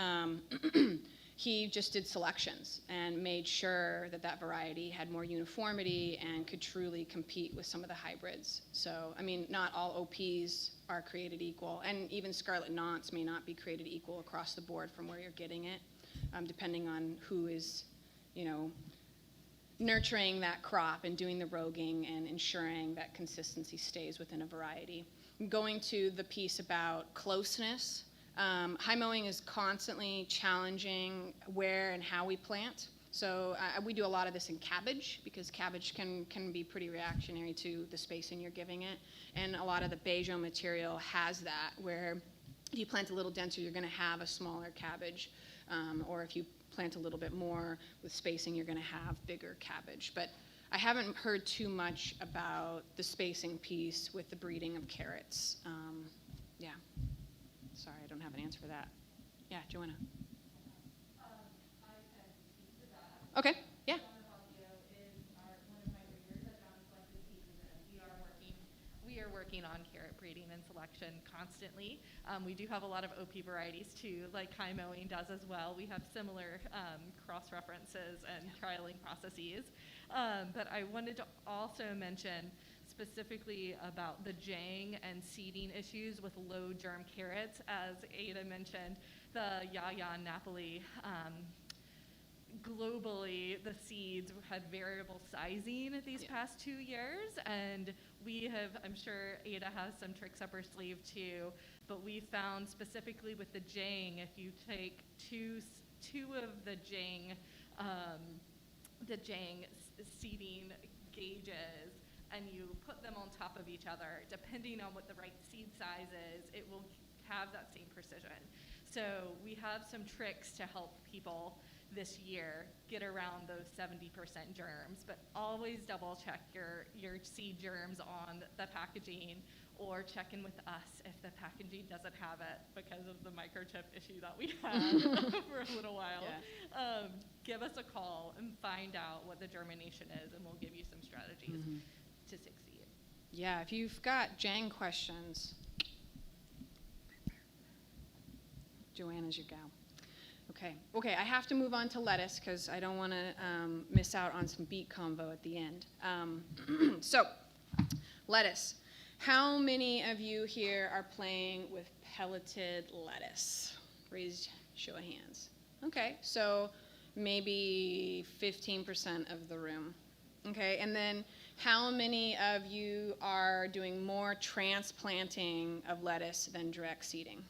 he just did selections and made sure that variety had more uniformity and could truly compete with some of the hybrids. So, I mean, not all OPs are created equal, and even Scarlet Nance may not be created equal across the board from where you're getting it, depending on who is, nurturing that crop and doing the roguing and ensuring that consistency stays within a variety. Going to the piece about closeness, High Mowing is constantly challenging where and how we plant. So we do a lot of this in cabbage because cabbage can be pretty reactionary to the spacing you're giving it. And a lot of the Bejo material has that, where if you plant a little denser, you're going to have a smaller cabbage. Or if you plant a little bit more with spacing, you're going to have bigger cabbage. But I haven't heard too much about the spacing piece with the breeding of carrots. Yeah. Sorry, I don't have an answer for that. Yeah, Joanna. I can speak to that. Okay, yeah. John Ravazio is one of my breeders at John Selected Seeds, and we are working on carrot breeding and selection constantly. We do have a lot of OP varieties too, like High Mowing does as well. We have similar cross-references and trialing processes. But I wanted to also mention specifically about the Jang and seeding issues with low germ carrots. As Ada mentioned, the Yaya Napoli, globally, the seeds had variable sizing these past 2 years, and we have, I'm sure Ada has some tricks up her sleeve too, but we found specifically with the Jang, if you take two of the Jang seeding gauges, and you put them on top of each other, depending on what the right seed size is, it will have that same precision. So we have some tricks to help people this year get around those 70% germs, but always double check your seed germs on the packaging, or check in with us if the packaging doesn't have it because of the microchip issue that we had for a little while. Yeah. Give us a call and find out what the germination is, and we'll give you some strategies to succeed. Yeah, if you've got Jang questions, Joanna's your gal. Okay, I have to move on to lettuce because I don't want to miss out on some beet convo at the end. So, lettuce. How many of you here are playing with pelleted lettuce? Raise show of hands. Okay, so maybe 15% of the room. Okay, and then how many of you are doing more transplanting of lettuce than direct seeding?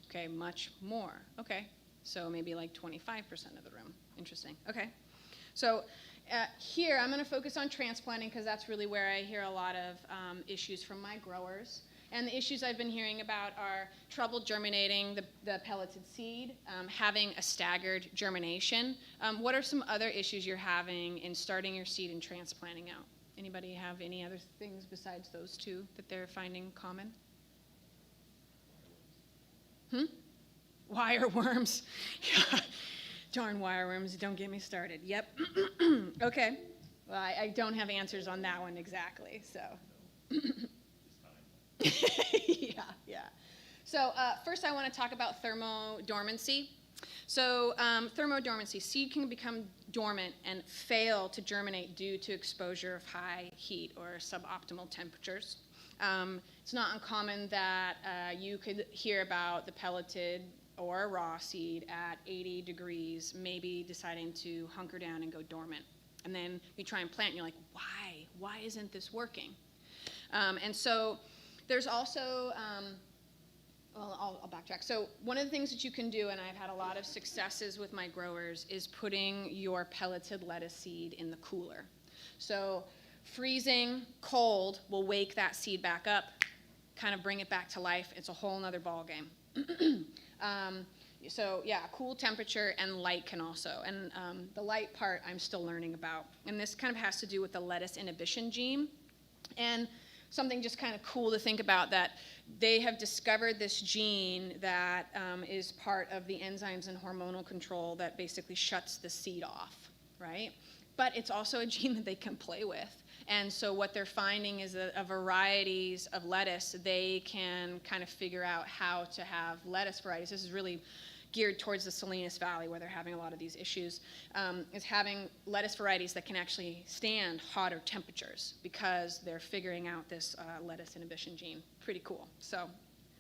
Okay, much more. Okay, so maybe like 25% of the room. Interesting. Okay, so here I'm going to focus on transplanting because that's really where I hear a lot of issues from my growers. And the issues I've been hearing about are trouble germinating the pelleted seed, having a staggered germination. What are some other issues you're having in starting your seed and transplanting out? Anybody have any other things besides those two that they're finding common? Wire worms. Yeah. Darn wire worms, don't get me started. Yep. Okay. Well, I don't have answers on that one exactly, so. Yeah. So first I want to talk about thermodormancy. So thermodormancy, seed can become dormant and fail to germinate due to exposure of high heat or suboptimal temperatures. It's not uncommon that you could hear about the pelleted or raw seed at 80 degrees, maybe deciding to hunker down and go dormant. And then you try and plant and you're like, why? Why isn't this working? And so there's also, I'll backtrack. So one of the things that you can do, and I've had a lot of successes with my growers, is putting your pelleted lettuce seed in the cooler. So freezing cold will wake that seed back up, kind of bring it back to life. It's a whole nother ballgame. So yeah, cool temperature and light can also. And the light part I'm still learning about. And this kind of has to do with the lettuce inhibition gene. And something just kind of cool to think about, that they have discovered this gene that is part of the enzymes and hormonal control that basically shuts the seed off, right? But it's also a gene that they can play with. And so what they're finding is that a varieties of lettuce, they can kind of figure out how to have lettuce varieties. This is really geared towards the Salinas Valley, where they're having a lot of these issues, is having lettuce varieties that can actually stand hotter temperatures because they're figuring out this lettuce inhibition gene. Pretty cool. So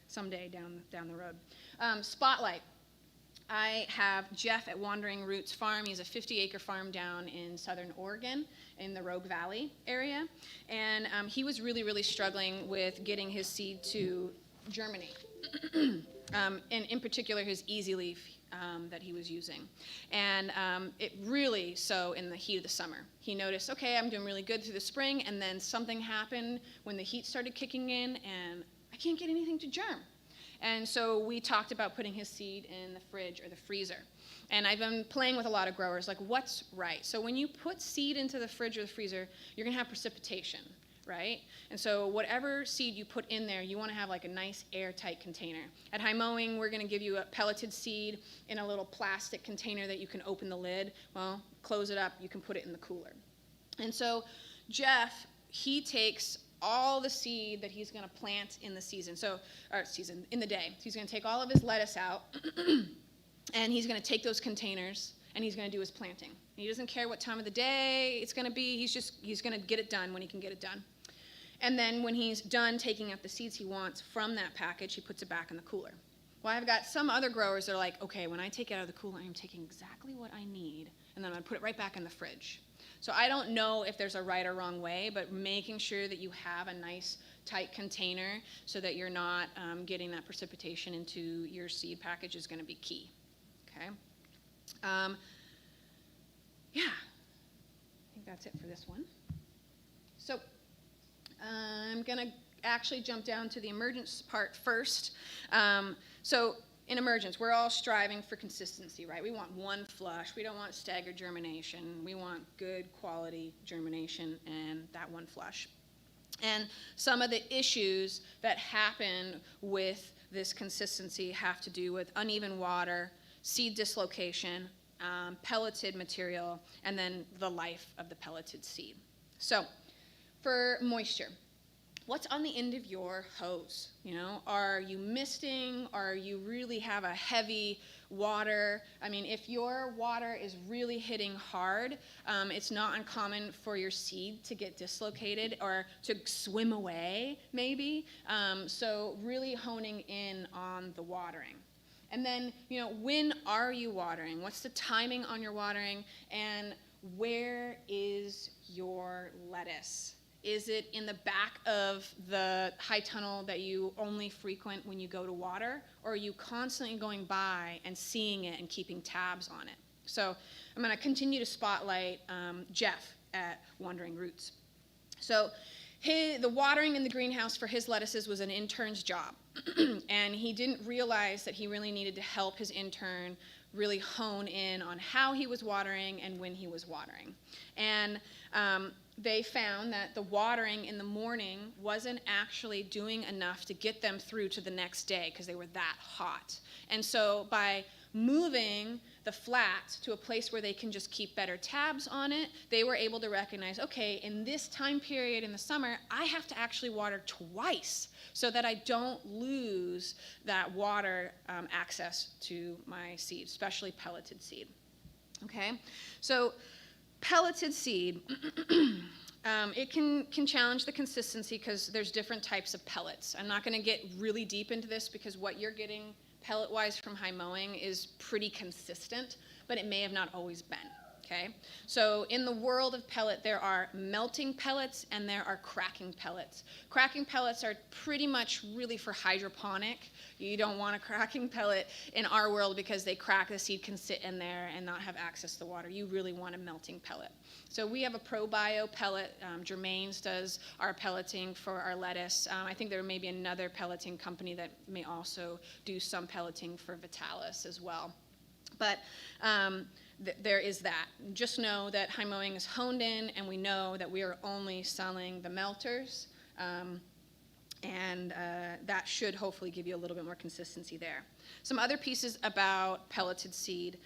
someday down the road. Spotlight. I have Jeff at Wandering Roots Farm. He's a 50-acre farm down in southern Oregon in the Rogue Valley area. And he was really, really struggling with getting his seed to germinate. And in particular, his Easy Leaf that he was using. And it really so in the heat of the summer. He noticed, okay, I'm doing really good through the spring, and then something happened when the heat started kicking in, and I can't get anything to germ. And so we talked about putting his seed in the fridge or the freezer. And I've been playing with a lot of growers, like what's right? So when you put seed into the fridge or the freezer, you're gonna have precipitation, right? And so whatever seed you put in there, you wanna have like a nice airtight container. At High Mowing, we're gonna give you a pelleted seed in a little plastic container that you can open the lid. Well, close it up, you can put it in the cooler. And so Jeff, he takes all the seed that he's going to plant in the in the day. So he's going to take all of his lettuce out, and he's going to take those containers, and he's going to do his planting. He doesn't care what time of the day it's going to be. He's going to get it done when he can get it done. And then when he's done taking out the seeds he wants from that package, he puts it back in the cooler. Well, I've got some other growers that are like, okay, when I take it out of the cooler, I'm taking exactly what I need, and then I'm going to put it right back in the fridge. So I don't know if there's a right or wrong way, but making sure that you have a nice tight container so that you're not getting that precipitation into your seed package is going to be key. Okay. Yeah, I think that's it for this one. So I'm going to actually jump down to the emergence part first. So in emergence, we're all striving for consistency, right? We want one flush. We don't want staggered germination. We want good quality germination and that one flush. And some of the issues that happen with this consistency have to do with uneven water, seed dislocation, pelleted material, and then the life of the pelleted seed. So for moisture, what's on the end of your hose? You know, are you misting? Are you really have a heavy water? I mean, if your water is really hitting hard, it's not uncommon for your seed to get dislocated or to swim away, maybe. So really honing in on the watering. And then, you know, when are you watering? What's the timing on your watering? And where is your lettuce? Is it in the back of the high tunnel that you only frequent when you go to water? Or are you constantly going by and seeing it and keeping tabs on it? So I'm going to continue to spotlight Jeff at Wandering Roots. So the watering in the greenhouse for his lettuces was an intern's job. And he didn't realize that he really needed to help his intern really hone in on how he was watering and when he was watering. And they found that the watering in the morning wasn't actually doing enough to get them through to the next day because they were that hot. And so by moving the flat to a place where they can just keep better tabs on it, they were able to recognize, okay, in this time period in the summer, I have to actually water twice so that I don't lose that water access to my seed, especially pelleted seed. Okay, so pelleted seed, it can challenge the consistency because there's different types of pellets. I'm not going to get really deep into this because what you're getting pellet-wise from high mowing is pretty consistent, but it may have not always been. Okay, so in the world of pellet, there are melting pellets and there are cracking pellets. Cracking pellets are pretty much really for hydroponic. You don't want a cracking pellet in our world because they crack, the seed can sit in there and not have access to water. You really want a melting pellet. So we have a ProBio pellet. Germain's does our pelleting for our lettuce. I think there may be another pelleting company that may also do some pelleting for Vitalis as well. But there is that. Just know that high mowing is honed in, and we know that we are only selling the melters, and that should hopefully give you a little bit more consistency there. Some other pieces about pelleted seed.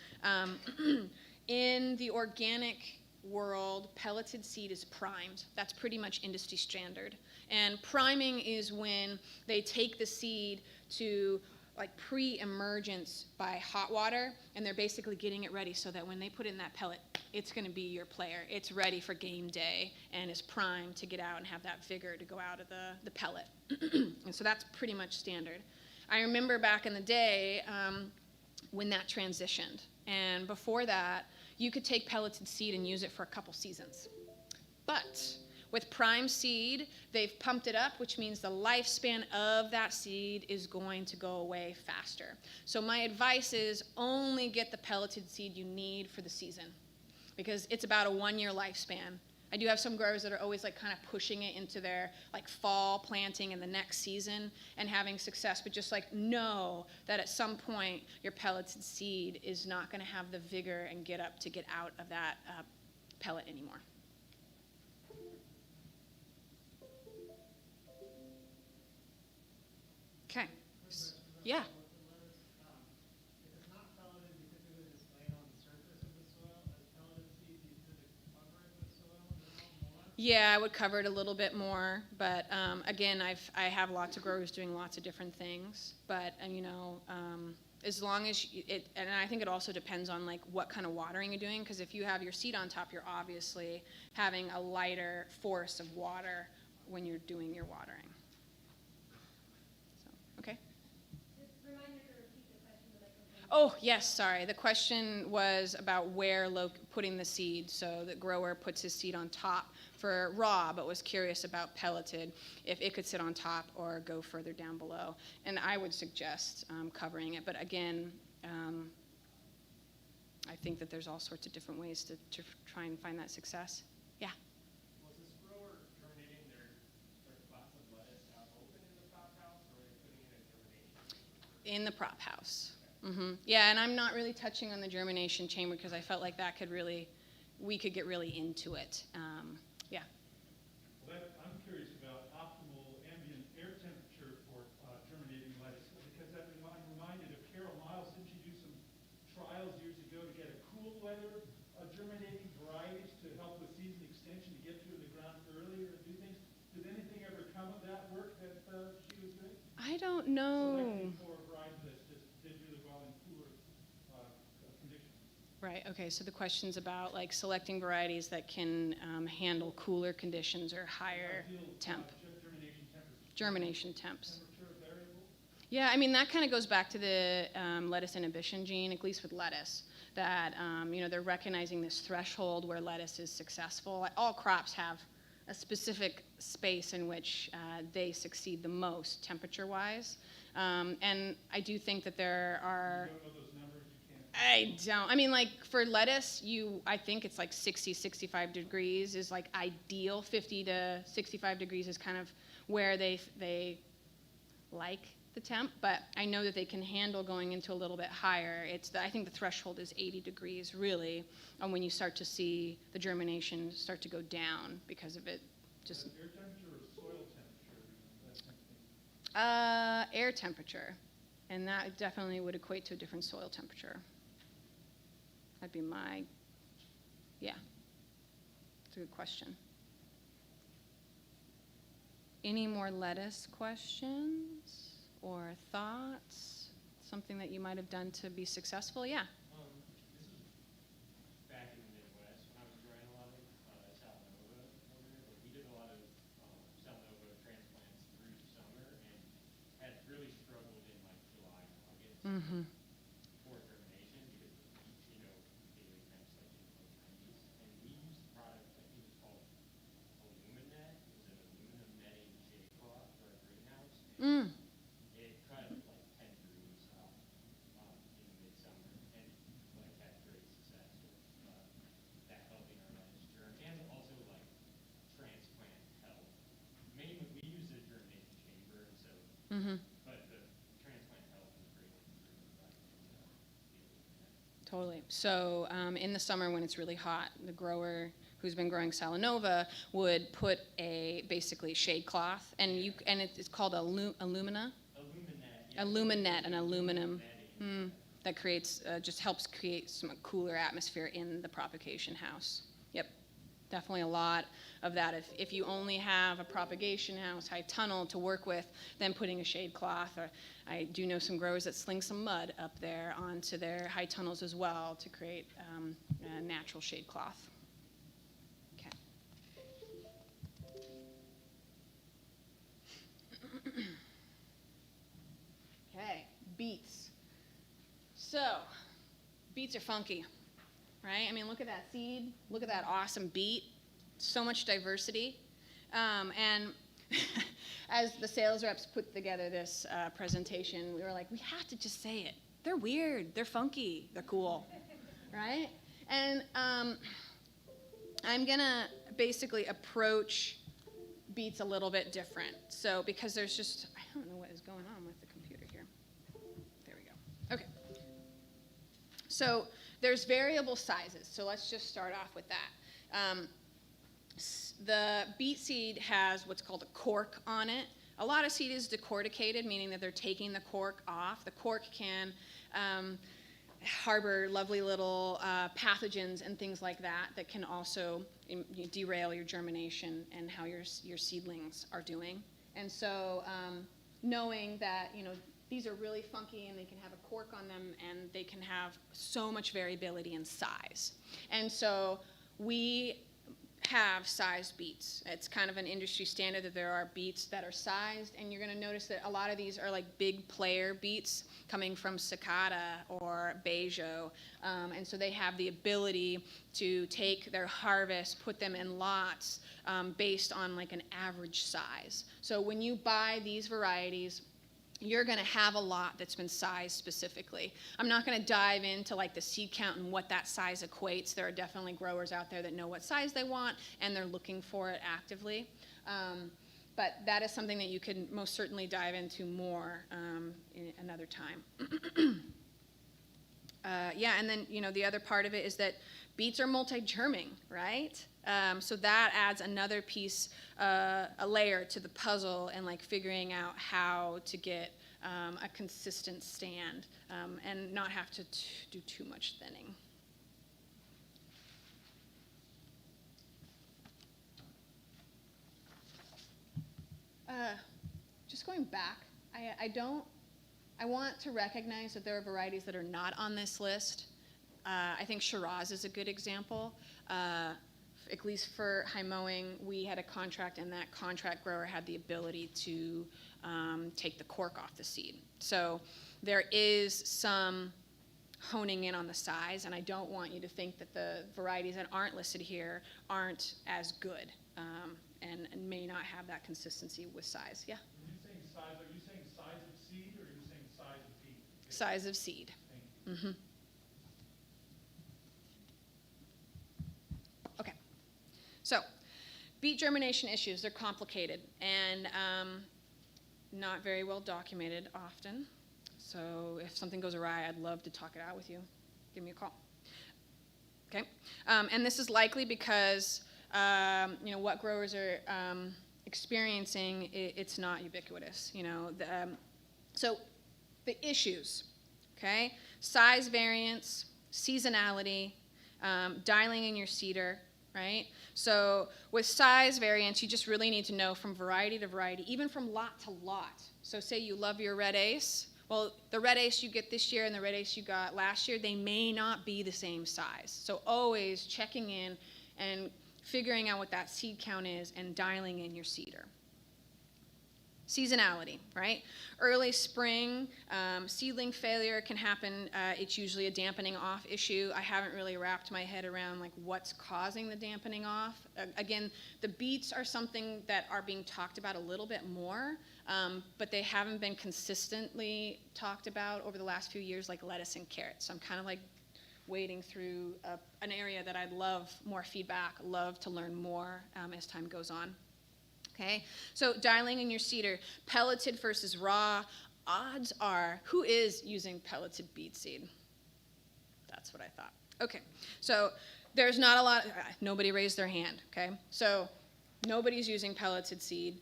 In the organic world, pelleted seed is primed. That's pretty much industry standard. And priming is when they take the seed to like pre-emergence by hot water, and they're basically getting it ready so that when they put in that pellet, it's going to be your player. It's ready for game day and is primed to get out and have that vigor to go out of the pellet. And so that's pretty much standard. I remember back in the day when that transitioned. And before that, you could take pelleted seed and use it for a couple seasons. But with prime seed, they've pumped it up, which means the lifespan of that seed is going to go away faster. So my advice is only get the pelleted seed you need for the season because it's about a 1-year lifespan. I do have some growers that are always like kind of pushing it into their like fall planting in the next season and having success, but just like know that at some point your pelleted seed is not going to have the vigor and get up to get out of that pellet anymore. Okay. Yeah. If it's not pelleted, you typically just lay it on the surface of the soil. As pelleted seed, you tend to cover it with soil a little more. Yeah, I would cover it a little bit more, but again, I have lots of growers doing lots of different things. But as long as and I think it also depends on like what kind of watering you're doing, because if you have your seed on top, you're obviously having a lighter force of water when you're doing your watering. Okay. Remind me to repeat the question that I completed. Oh, yes, sorry. The question was about where putting the seed. So the grower puts his seed on top for raw, but was curious about pelleted, if it could sit on top or go further down below. And I would suggest covering it. But again, I think that there's all sorts of different ways to try and find that success. Yeah. Was this grower germinating their plots of lettuce out open in the prop house, or are they putting it in germination? In the prop house. Yeah, and I'm not really touching on the germination chamber because I felt like that we could get really into it. Yeah. Well, I'm curious about optimal ambient air temperature for germinating lettuce, because I'm reminded of Carol Miles. Didn't she do some trials years ago to get a cool weather germinating varieties to help with season extension to get to the ground earlier and do things? Did anything ever come of that? don't know. Selecting for a variety that just did really well in cooler conditions. Right, okay, so the question's about like selecting varieties that can handle cooler conditions or higher Ideal, temp, germination temperature. germination temps. Temperature variable. Yeah, I mean, that kind of goes back to the lettuce inhibition gene, at least with lettuce, that, they're recognizing this threshold where lettuce is successful. Like, all crops have a specific space in which they succeed the most temperature-wise. And I do think that there are... You don't know those numbers, you can't. I don't. I mean, like, for lettuce, I think it's like 60, 65 degrees is like ideal. 50 to 65 degrees is kind of where they like the temp, but I know that they can handle going into a little bit higher. I think the threshold is 80 degrees, really, when you start to see the germination start to go down because of it just... Air temperature or soil temperature? That kind of thing. Air temperature, and that definitely would equate to a different soil temperature. That'd be yeah. It's a good question. Any more lettuce questions or thoughts? Something that you might have done to be successful? Yeah. This is back in the Midwest when I was growing a lot of Salmonova over there. But we did a lot of Salmonova transplants through summer and had really struggled in like July and August Mm-hmm. for germination because daily temps like in the low 90s. And we used a product, I think it was called Aluminet. It was an aluminum netting shade cloth for our greenhouse. And it cut like 10 degrees off in midsummer and like had great success with that helping our lettuce germ and also like transplant health. Mainly we use a germination chamber and so Mm-hmm. but the transplant health is greatly improved by the aluminum. Totally. So in the summer when it's really hot, the grower who's been growing Salanova would put basically shade cloth, and it's called Aluminet, an aluminum that creates just helps create some cooler atmosphere in the propagation house. Yep, definitely a lot of that. If you only have a propagation house, high tunnel to work with, then putting a shade cloth. Or I do know some growers that sling some mud up there onto their high tunnels as well to create a natural shade cloth. Okay. Okay, beets. So, beets are funky, right? I mean, look at that seed. Look at that awesome beet. So much diversity. And as the sales reps put together this presentation, we were like, we have to just say it. They're weird. They're funky. They're cool, right? And I'm going to basically approach beets a little bit different. So, because there's just, I don't know what is going on with the computer here. There we go. Okay. So, there's variable sizes. So, let's just start off with that. The beet seed has what's called a cork on it. A lot of seed is decorticated, meaning that they're taking the cork off. The cork can harbor lovely little pathogens and things like that that can also derail your germination and how your seedlings are doing. And so knowing that, these are really funky and they can have a cork on them and they can have so much variability in size. And so we have sized beets. It's kind of an industry standard that there are beets that are sized, and you're going to notice that a lot of these are like big player beets coming from Cicada or Bejo, and so they have the ability to take their harvest, put them in lots based on like an average size. So when you buy these varieties, you're going to have a lot that's been sized specifically. I'm not going to dive into like the seed count and what that size equates. There are definitely growers out there that know what size they want and they're looking for it actively. But that is something that you can most certainly dive into more in another time. And then the other part of it is that beets are multi-germing, right? So that adds another piece, a layer to the puzzle and like figuring out how to get a consistent stand and not have to do too much thinning. Just going back I want to recognize that there are varieties that are not on this list. I think Shiraz is a good example. At least for high mowing, we had a contract, and that contract grower had the ability to take the cork off the seed. So there is some honing in on the size, and I don't want you to think that the varieties that aren't listed here aren't as good and may not have that consistency with size. Yeah? When you saying size, are you saying size of seed or are you saying size of beet? Size of seed. Thank you. Okay. So, beet germination issues, they're complicated and not very well documented often. So if something goes awry, I'd love to talk it out with you. Give me a call. Okay? And this is likely because, what growers are experiencing, it's not ubiquitous. So the issues, okay? Size variance, seasonality, dialing in your seeder, right? So with size variance, you just really need to know from variety to variety, even from lot to lot. So say you love your red ace. Well, the red ace you get this year and the red ace you got last year, they may not be the same size. So always checking in and figuring out what that seed count is and dialing in your seeder. Seasonality, right? Early spring, seedling failure can happen. It's usually a dampening off issue. I haven't really wrapped my head around like what's causing the dampening off. Again, the beets are something that are being talked about a little bit more, but they haven't been consistently talked about over the last few years like lettuce and carrots. So I'm kind of like wading through an area that I'd love more feedback, love to learn more as time goes on. Okay, so dialing in your seeder, pelleted versus raw, odds are, who is using pelleted beet seed? That's what I thought. Okay, so there's not a lot, nobody raised their hand, okay? So nobody's using pelleted seed,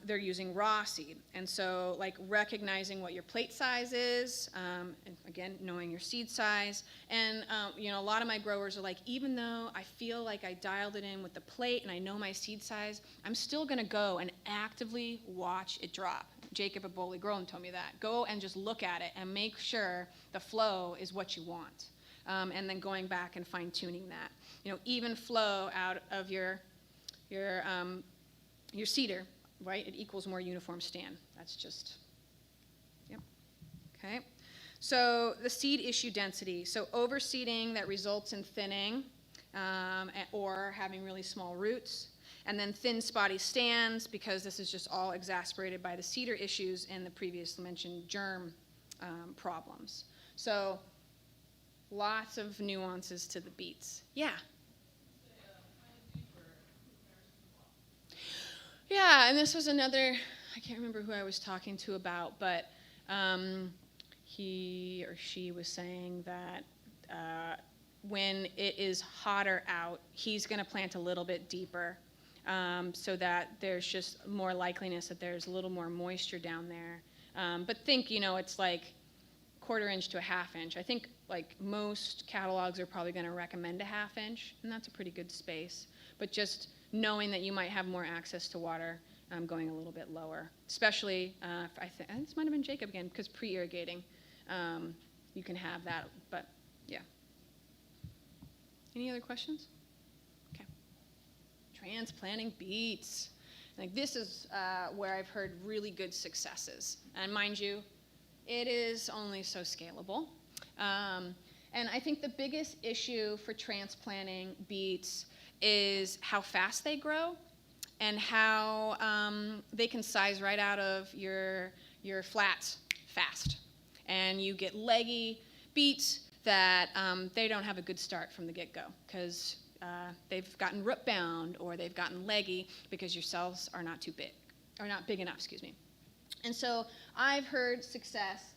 they're using raw seed. And so like recognizing what your plate size is, and again, knowing your seed size. And a lot of my growers are like, even though I feel like I dialed it in with the plate and I know my seed size, I'm still gonna go and actively watch it drop. Jacob at Bowley Grown told me that. Go and just look at it and make sure the flow is what you want. And then going back and fine tuning that. Even flow out of your seeder, right? It equals more uniform stand. That's just, yep. Okay. So the seed issue density. So overseeding that results in thinning or having really small roots. And then thin spotty stands, because this is just all exacerbated by the seeder issues and the previously mentioned germ problems. So lots of nuances to the beets. Yeah? Yeah, and this was another, I can't remember who I was talking to about, but he or she was saying that when it is hotter out, he's going to plant a little bit deeper so that there's just more likeliness that there's a little more moisture down there. But think, it's like 1/4 inch to a 1/2 inch. I think like most catalogs are probably going to recommend a 1/2 inch, and that's a pretty good space. But just knowing that you might have more access to water going a little bit lower, especially, this might have been Jacob again, because pre-irrigating, you can have that, but yeah. Any other questions? Okay. Transplanting beets. Like this is where I've heard really good successes. And mind you, it is only so scalable. And I think the biggest issue for transplanting beets is how fast they grow and how they can size right out of your flats fast. And you get leggy beets that they don't have a good start from the get-go because they've gotten root bound or they've gotten leggy because your cells are not too big, or not big enough, excuse me. And so I've heard success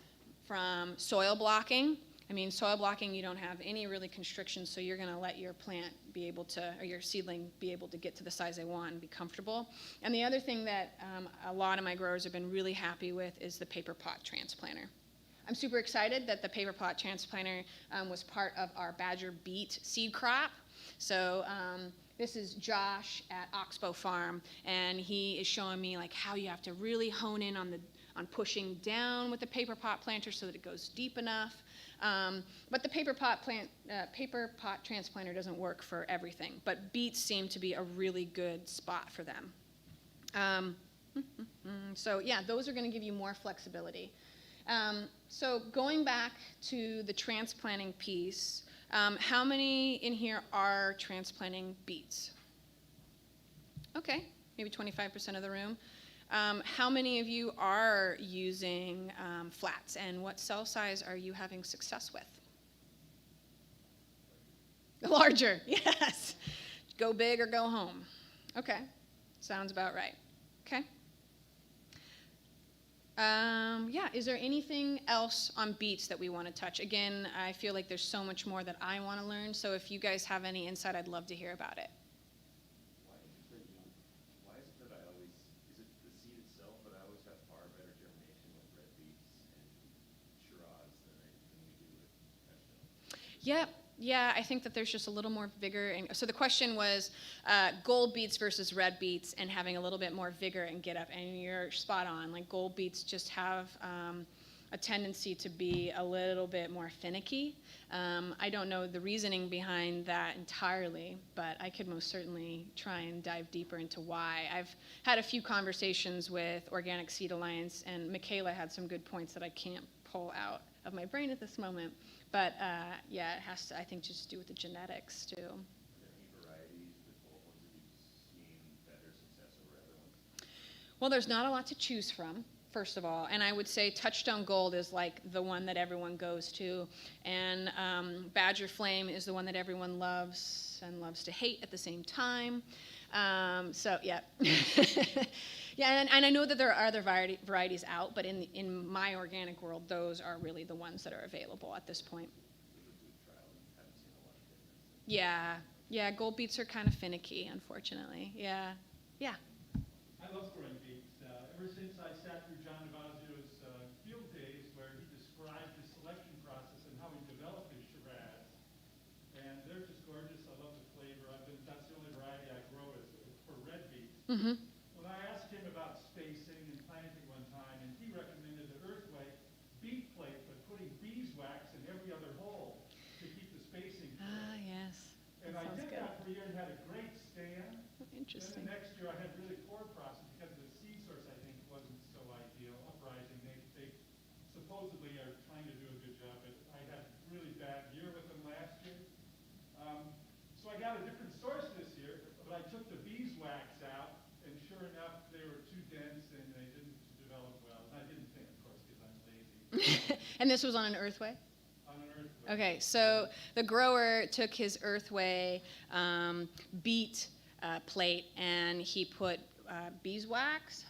from soil blocking. I mean, soil blocking, you don't have any really constrictions, so you're going to let your plant be able to, or your seedling be able to get to the size they want and be comfortable. And the other thing that a lot of my growers have been really happy with is the paper pot transplanter. I'm super excited that the paper pot transplanter was part of our Badger beet seed crop. So this is Josh at Oxbow Farm, and he is showing me like how you have to really hone in on pushing down with the paper pot planter so that it goes deep enough. But the paper pot transplanter doesn't work for everything, but beets seem to be a really good spot for them. So yeah, those are going to give you more flexibility. So going back to the transplanting piece, how many in here are transplanting beets? Okay, maybe 25% of the room. How many of you are using flats, and what cell size are you having success with? Larger, yes. Go big or go home. Okay, sounds about right. Okay. Yeah, is there anything else on beets that we want to touch? Again, I feel like there's so much more that I want to learn, so if you guys have any insight, I'd love to hear about it. Why is it that I always, is it the seed itself, but I always have far better germination with red beets and Shiraz than we do with touchstone? Yeah, I think that there's just a little more vigor. And so the question was gold beets versus red beets and having a little bit more vigor and get up. And you're spot on. Like gold beets just have a tendency to be a little bit more finicky. I don't know the reasoning behind that entirely, but I could most certainly try and dive deeper into why. I've had a few conversations with Organic Seed Alliance, and Michaela had some good points that I can't pull out of my brain at this moment. But yeah, it has to, I think, just do with the genetics too. Are there any varieties with both ones that you've seen better success over other ones? Well, there's not a lot to choose from, first of all. And I would say Touchstone Gold is like the one that everyone goes to. And Badger Flame is the one that everyone loves and loves to hate at the same time. So, yeah. Yeah, and I know that there are other varieties out, but in my organic world, those are really the ones that are available at this point. Yeah, gold beets are kind of finicky, unfortunately. Yeah. I love growing beets. Ever since I sat through John Navazio's field days where he described his selection process and how he developed his Shiraz, and they're just gorgeous. I love the flavor. That's the only variety I grow is for red beets. Mm-hmm. When I asked him about spacing and planting one time, and he recommended the Earthway beet plate, but putting beeswax in every other hole to keep the spacing correct. Ah, yes. And I did that for a year and had a great stand. Interesting. Then the next year I had really poor crops because the seed source I think wasn't so ideal. Uprising, they supposedly are trying to do a good job, but I had a really bad year with them last year. So I got a different source this year, but I took the beeswax out, and sure enough, they were too dense and they didn't develop well. And I didn't think, of course, because I'm lazy. And this was on an Earthway? On an Earthway. Okay, so the grower took his Earthway beet plate and he put beeswax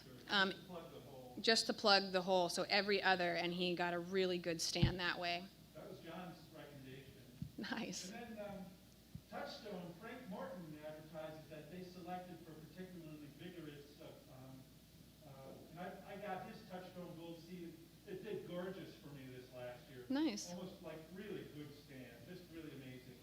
just to plug the hole, so every other, and he got a really good stand that way. That was John's recommendation. Nice. And then Touchstone, Frank Morton advertises that they selected for particularly vigorous stuff. And I got his Touchstone Gold seed. It did gorgeous for me this last year. Nice. Almost like really good stand, just really amazing.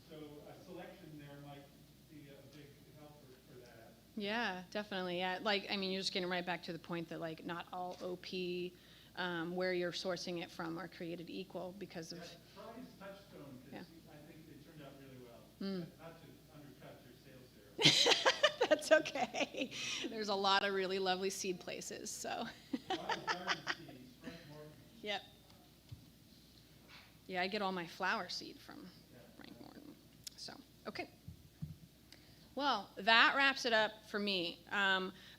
So a selection there might be a big help for that. Yeah, definitely. Yeah, like, I mean, you're just getting right back to the point that, like, not all OP, where you're sourcing it from, are created equal because of... Try his Touchstone, because I think they turned out really well. Not to undercut your sales there. That's okay. There's a lot of really lovely seed places, so... A lot of garden seeds, Frank Morton. Yep. Yeah, I get all my flower seed from Frank Morton. So, okay. Well, that wraps it up for me.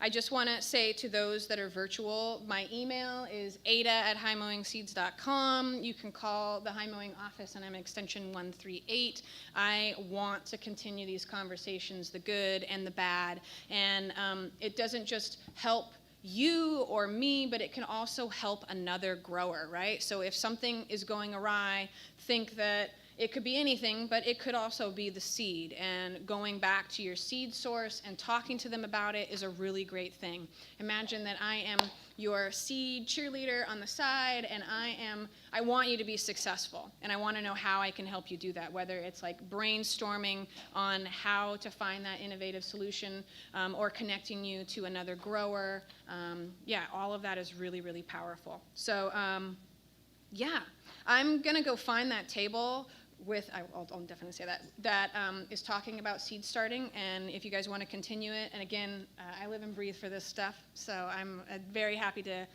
I just want to say to those that are virtual, my email is ada@highmowingseeds.com. You can call the High Mowing office, and I'm extension 138. I want to continue these conversations, the good and the bad, and it doesn't just help you or me, but it can also help another grower, right? So if something is going awry, think that it could be anything, but it could also be the seed. And going back to your seed source and talking to them about it is a really great thing. Imagine that I am your seed cheerleader on the side, and I want you to be successful, and I want to know how I can help you do that, whether it's like brainstorming on how to find that innovative solution, or connecting you to another grower. Yeah, all of that is really, really powerful. So, yeah, I'm going to go find that table with, I'll definitely say that is talking about seed starting, and if you guys want to continue it, and again, I live and breathe for this stuff, so I'm very happy to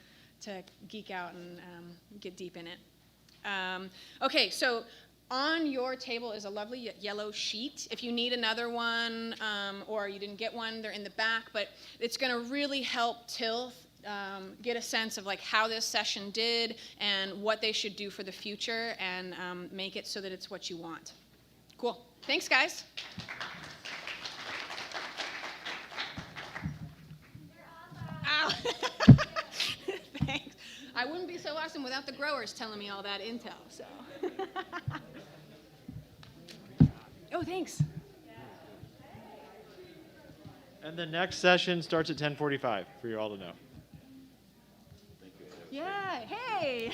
geek out and get deep in it. Okay, so on your table is a lovely yellow sheet. If you need another one, or you didn't get one, they're in the back, but it's going to really help Tilth get a sense of like how this session did and what they should do for the future, and make it so that it's what you want. Cool. Thanks, guys. Ow. Thanks. I wouldn't be so awesome without the growers telling me all that intel. So. Oh, thanks. And the next session starts at 10:45 for you all to know. Yeah. Hey.